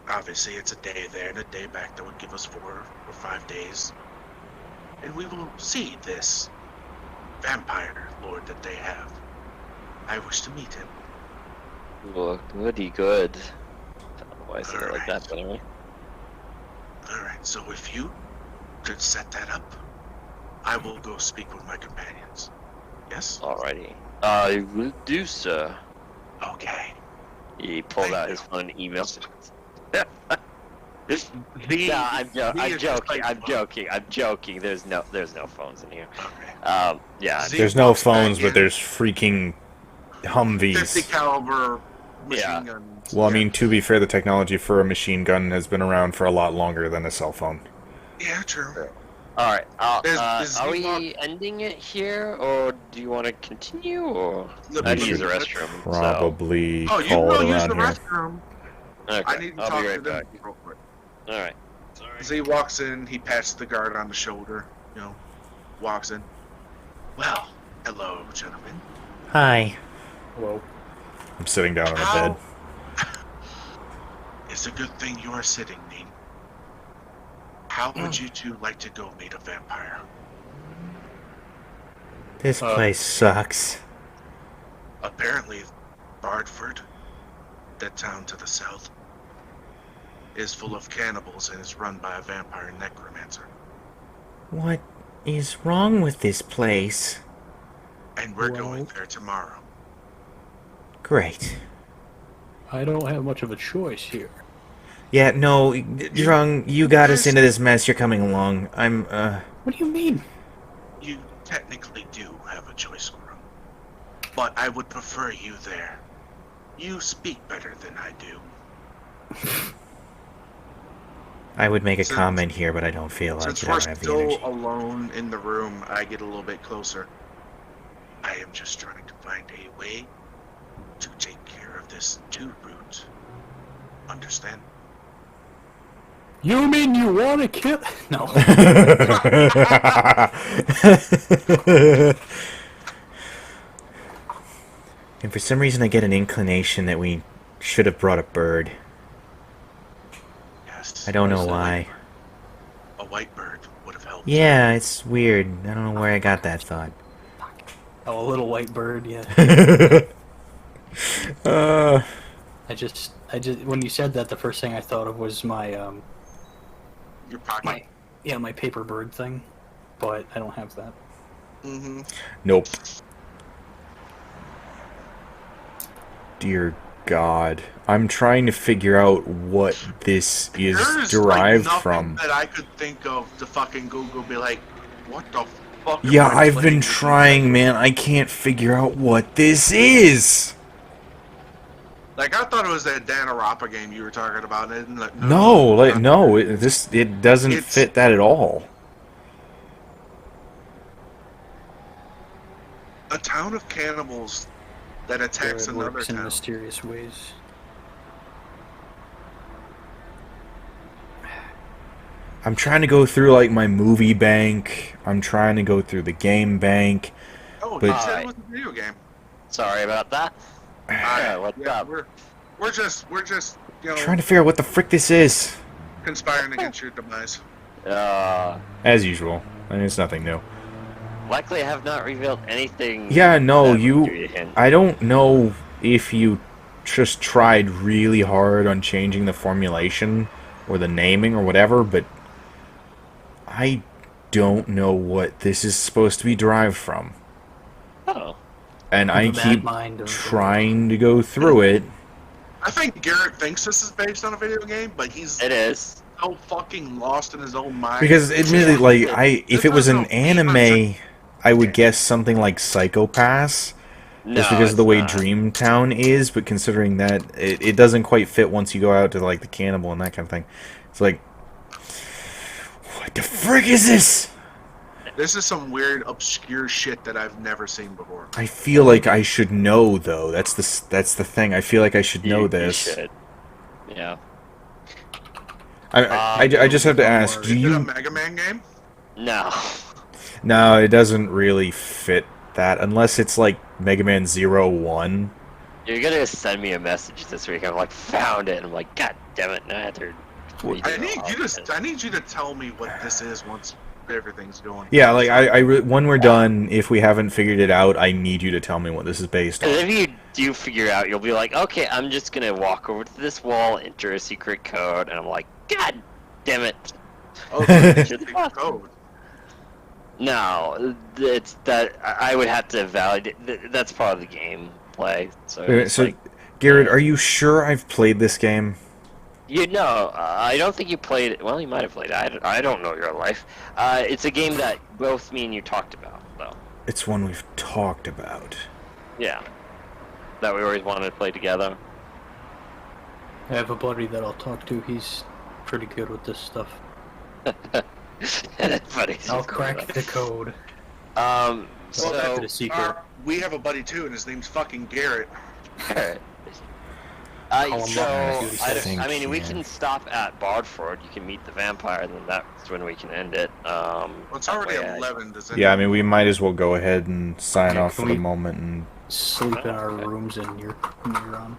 Speaker 3: Obviously, it's a day there and a day back that would give us 4 or 5 days. And we will see this vampire lord that they have. I wish to meet him.
Speaker 1: Look, goody good. why I said it like that, but anyway.
Speaker 3: Alright, so if you could set that up, I will go speak with my companions. Yes?
Speaker 1: Alrighty. I will do, sir.
Speaker 3: Okay.
Speaker 1: He pulled
Speaker 3: Thank
Speaker 1: out
Speaker 3: you.
Speaker 1: his phone and emailed.
Speaker 3: The-
Speaker 1: No, I'm
Speaker 3: the is just like
Speaker 1: I'm joking. There's no phones in here.
Speaker 3: Okay.
Speaker 1: Yeah.
Speaker 3: Z
Speaker 5: There's no
Speaker 3: walks back
Speaker 5: phones, but
Speaker 3: in,
Speaker 5: there's freaking
Speaker 3: 50
Speaker 5: Humvees.
Speaker 3: caliber machine
Speaker 1: Yeah.
Speaker 3: guns.
Speaker 5: Well, I
Speaker 3: Yeah.
Speaker 5: mean, to be fair, the technology for a machine gun has been around for a lot longer than a cell phone.
Speaker 3: Yeah, true.
Speaker 1: All right.
Speaker 3: Is
Speaker 1: Are
Speaker 3: he
Speaker 1: we ending it here, or do you want to continue? Or
Speaker 3: Let
Speaker 1: I
Speaker 3: me-
Speaker 1: need to use the
Speaker 3: let me-
Speaker 1: restroom.
Speaker 5: Probably
Speaker 3: Oh, you can
Speaker 5: call
Speaker 3: go
Speaker 5: it
Speaker 3: use
Speaker 5: around
Speaker 3: the
Speaker 5: here.
Speaker 3: restroom.
Speaker 1: So, okay.
Speaker 3: I need to
Speaker 1: I'll
Speaker 3: talk
Speaker 1: be
Speaker 3: to
Speaker 1: right
Speaker 3: them
Speaker 1: back.
Speaker 3: real quick.
Speaker 1: All right.
Speaker 3: Z walks in, he pats the guard on the shoulder, walks in. Well, hello, gentlemen.
Speaker 4: Hi.
Speaker 6: Hello.
Speaker 5: I'm sitting down on a
Speaker 3: How-
Speaker 5: bed.
Speaker 3: It's a good thing you are sitting, Neen. How would you two like to go meet a vampire?
Speaker 4: This place sucks.
Speaker 3: Apparently, Bardford, that town to the south, is full of cannibals and is run by a vampire necromancer.
Speaker 4: What is wrong with this place?
Speaker 3: And we're
Speaker 6: Well-
Speaker 3: going there tomorrow.
Speaker 4: Great.
Speaker 6: I don't have much of a choice here.
Speaker 4: Yeah, no, Drung, you got us into this mess. You're coming along.
Speaker 6: What do you mean?
Speaker 3: You technically do have a choice, Grum. But I would prefer you there. You speak better than I do.
Speaker 4: I would make a
Speaker 3: Since-
Speaker 4: comment here, but I don't feel like
Speaker 3: Since
Speaker 4: it. I
Speaker 3: we're
Speaker 4: don't have the
Speaker 3: still
Speaker 4: energy.
Speaker 3: alone in the room, I get a little bit closer. I am just trying to find a way to take care of this too root. Understand?
Speaker 6: You mean you want to kill? No.
Speaker 4: And for some reason, I get an inclination that we should have brought a bird.
Speaker 3: Yes.
Speaker 4: I don't know
Speaker 3: A white
Speaker 4: why.
Speaker 3: bird. A white bird would have helped.
Speaker 4: Yeah, it's weird. I don't know where I got that thought.
Speaker 6: Oh, a little white bird, yeah.
Speaker 5: Uh,
Speaker 6: I just, when you said that, the first thing I thought of was my,
Speaker 3: Your pocket.
Speaker 6: my paper bird thing, but I don't have that.
Speaker 3: Mm-hmm.
Speaker 5: nope. Dear God. I'm trying to figure out what this is
Speaker 3: There's
Speaker 5: derived
Speaker 3: like, nothing
Speaker 5: from.
Speaker 3: that I could think of to fucking Google be like, what the fuck? am
Speaker 5: Yeah,
Speaker 3: I
Speaker 5: I've
Speaker 3: playing
Speaker 5: been
Speaker 3: with you
Speaker 5: trying,
Speaker 3: guys?
Speaker 5: man. I can't figure out what this is.
Speaker 3: Like, I thought it was that Danarapa game you were talking about. And like,
Speaker 5: No,
Speaker 3: not-
Speaker 5: it doesn't
Speaker 3: It's-
Speaker 5: fit that at all.
Speaker 3: A town of cannibals that attacks
Speaker 6: It
Speaker 3: another
Speaker 6: works in
Speaker 3: town.
Speaker 6: mysterious ways.
Speaker 5: I'm trying to go through like my movie bank. I'm trying to go through the game bank.
Speaker 3: Oh,
Speaker 5: But-
Speaker 3: you said
Speaker 1: Alright.
Speaker 3: it was a video game.
Speaker 1: Sorry about that. Yeah, what's
Speaker 3: Yeah,
Speaker 1: up?
Speaker 3: we're just
Speaker 5: Trying to figure out what the frick this is.
Speaker 3: conspiring against your demise.
Speaker 5: As usual. I mean, it's nothing new.
Speaker 1: Likely have not revealed anything.
Speaker 5: Yeah, no,
Speaker 1: that would
Speaker 5: you.
Speaker 1: give a hint.
Speaker 5: I don't know if you just tried really hard on changing the formulation or the naming or whatever, but I don't know what this is supposed to be derived from.
Speaker 1: Oh.
Speaker 5: And I
Speaker 6: The mad
Speaker 5: keep
Speaker 6: mind of-
Speaker 5: trying to go through it.
Speaker 3: I think Garrett thinks this is based on a video game, but he's
Speaker 1: It is.
Speaker 3: so fucking lost in his own mind.
Speaker 5: Because admittedly, like, if it was an
Speaker 3: This is a
Speaker 5: anime, I would guess something like Psychopass,
Speaker 1: No,
Speaker 5: just because of the
Speaker 1: it's
Speaker 5: way
Speaker 1: not.
Speaker 5: Dreamtown is, but considering that it doesn't quite fit once you go out to, like, the cannibal and that kind of thing. It's like, what the frick is this?
Speaker 3: This is some weird, obscure shit that I've never seen before.
Speaker 5: I feel like I should know, though. That's the thing. I feel like I should know
Speaker 1: You
Speaker 5: this.
Speaker 1: should. Yeah.
Speaker 5: I just have to ask, do
Speaker 3: Is it a
Speaker 5: you...
Speaker 3: Mega Man game?
Speaker 1: No.
Speaker 5: No, it doesn't really fit that, unless it's like Mega Man 01.
Speaker 1: You're gonna send me a message this week. I'm like, found it. And I'm like, God damn it! Now I have to redo
Speaker 3: I need you to tell me what this is once everything's going.
Speaker 5: Yeah, like when we're done, if we haven't figured it out, I need you to tell me what this is based on.
Speaker 1: Because if you do figure out, you'll be like, okay, I'm just gonna walk over to this wall, enter a secret code, and I'm like, God damn it.
Speaker 3: Oh, that's the code.
Speaker 1: No, it's that I would have to validate. That's part of the game play. So
Speaker 5: Wait a minute,
Speaker 1: it's
Speaker 5: so,
Speaker 1: like,
Speaker 5: Garrett, are you sure I've played this game?
Speaker 1: you know, I don't think you played it. Well, you might have played it. I don't know your life. It's a game that both me and you talked about, though.
Speaker 5: It's one we've talked about.
Speaker 1: Yeah, that we always wanted to play together.
Speaker 6: I have a buddy that I'll talk to. He's pretty good with this stuff.
Speaker 1: Funny.
Speaker 6: I'll crack the code.
Speaker 1: So
Speaker 6: Back to the secret.
Speaker 3: We have a buddy too, and his name's fucking Garrett.
Speaker 6: Call him
Speaker 1: So,
Speaker 6: up and see what he says.
Speaker 1: I mean, we can stop at Bardford. You can meet the vampire, then that's when we can end it.
Speaker 3: Well, it's already
Speaker 1: that way
Speaker 3: 11. Does
Speaker 5: Yeah, I mean, we might as well go ahead and sign
Speaker 6: Okay,
Speaker 5: off
Speaker 6: can
Speaker 5: for the
Speaker 6: we-
Speaker 5: moment. And
Speaker 6: Sleep in our rooms and you're on.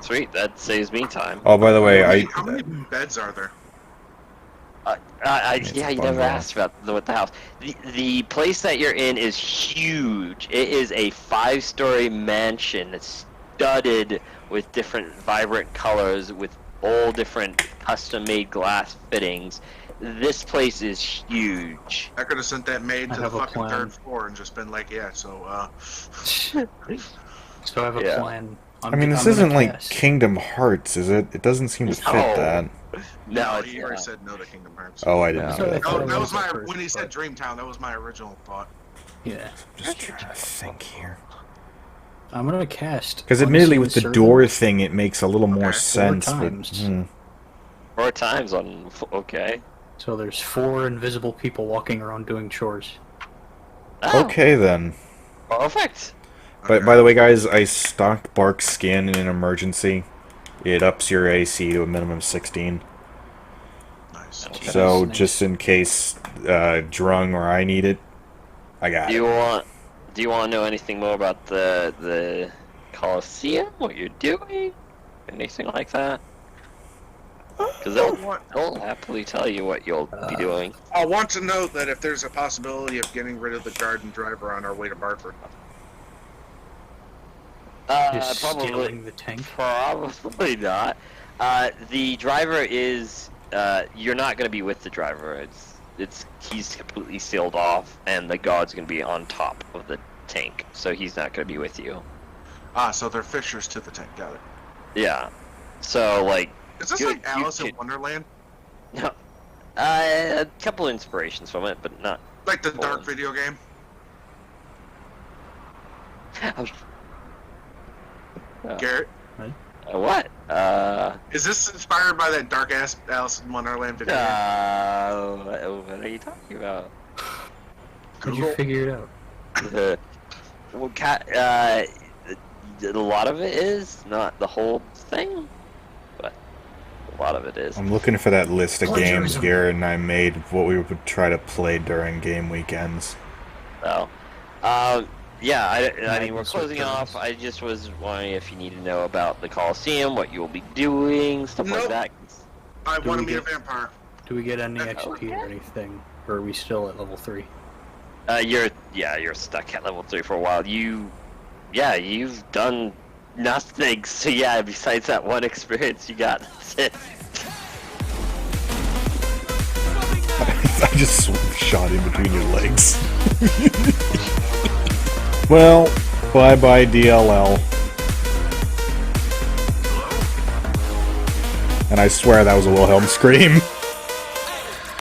Speaker 1: Sweet, that saves me time.
Speaker 5: oh, by the way,
Speaker 3: How many beds are there?
Speaker 5: It's
Speaker 1: Yeah,
Speaker 5: a
Speaker 1: you never
Speaker 5: bungalow.
Speaker 1: asked about what the house. The place that you're in is huge. It is a 5-story mansion. It's studded with different vibrant colors, with all different custom-made glass fittings. This place is huge.
Speaker 3: I could have sent that maid
Speaker 6: I
Speaker 3: to the
Speaker 6: have a
Speaker 3: fucking
Speaker 6: plan.
Speaker 3: 3rd floor and just been like, yeah, so,
Speaker 6: So I have a
Speaker 1: Yeah.
Speaker 6: plan.
Speaker 5: I mean, this
Speaker 6: I'm gonna
Speaker 5: isn't like
Speaker 6: cast-
Speaker 5: Kingdom Hearts, is it? It doesn't seem to fit
Speaker 1: No.
Speaker 5: that.
Speaker 1: No,
Speaker 3: he already said no to Kingdom Hearts.
Speaker 5: Oh, I didn't
Speaker 1: Yeah.
Speaker 5: know
Speaker 6: So I
Speaker 5: that.
Speaker 6: thought
Speaker 3: No,
Speaker 6: it
Speaker 3: that was my,
Speaker 6: at first,
Speaker 3: when he said
Speaker 6: but-
Speaker 3: Dreamtown, that was my original thought.
Speaker 6: Yeah.
Speaker 5: Just trying to think here.
Speaker 6: I'm gonna cast.
Speaker 5: Because admittedly, with the
Speaker 6: Unseen
Speaker 5: door
Speaker 6: Servant
Speaker 5: thing, it makes a little more
Speaker 3: Okay.
Speaker 5: sense. But,
Speaker 6: times.
Speaker 1: 4 times on. Okay.
Speaker 6: So there's 4 invisible people walking around doing chores.
Speaker 1: Oh,
Speaker 5: Okay, then.
Speaker 1: perfect.
Speaker 5: But by the way, guys, I stocked Bark Skin in an emergency. It ups your AC to a minimum of 16.
Speaker 3: Nice.
Speaker 6: Okay.
Speaker 5: So,
Speaker 6: Nice.
Speaker 5: just in case Drung or I need it, I got
Speaker 1: Do
Speaker 5: it.
Speaker 1: you want to know anything more about the Coliseum? What you're doing? Anything like that? Because they'll happily tell you what you'll be doing.
Speaker 3: I want to note that if there's a possibility of getting rid of the garden driver on our way to Barford.
Speaker 6: Just
Speaker 1: Probably,
Speaker 6: stealing the tank.
Speaker 1: probably not. The driver is. You're not going to be with the driver. He's completely sealed off, and the guard's going to be on top of the tank, so he's not going to be with you.
Speaker 3: Ah, so they're fishers to the tank. Got it.
Speaker 1: Yeah. So like,
Speaker 3: Is this
Speaker 1: You-
Speaker 3: like Alice
Speaker 1: you
Speaker 3: in
Speaker 1: could-
Speaker 3: Wonderland?
Speaker 1: no, a couple inspirations from it, but not.
Speaker 3: Like the dark
Speaker 1: Oh.
Speaker 3: video game? Garrett?
Speaker 1: What?
Speaker 3: Is this inspired by that dark ass Alice in Wonderland video game?
Speaker 1: What are you talking about?
Speaker 6: Did you
Speaker 3: Google?
Speaker 6: figure it out?
Speaker 1: Well, a lot of it is not the whole thing, but a lot of it is.
Speaker 5: I'm looking for that list of games
Speaker 6: Plagiarism.
Speaker 5: Garrett and I made, what we would try to play during game weekends.
Speaker 1: So, yeah, I mean, we're
Speaker 6: Madness
Speaker 1: closing
Speaker 6: returns.
Speaker 1: off. I just was wondering if you need to know about the Coliseum, what you will be doing, stuff like
Speaker 3: Nope.
Speaker 1: that.
Speaker 3: I
Speaker 6: Do
Speaker 3: want to
Speaker 6: we
Speaker 3: be a
Speaker 6: get-
Speaker 3: vampire.
Speaker 6: Do we get any XP
Speaker 1: Okay.
Speaker 6: or anything? Or are we still at level 3?
Speaker 1: You're stuck at level 3 for a while. You've done nothing. So yeah, besides that one experience you got, that's it.
Speaker 5: I just shot in between your legs. Well, bye-bye DLL. And I swear that was a Wilhelm scream.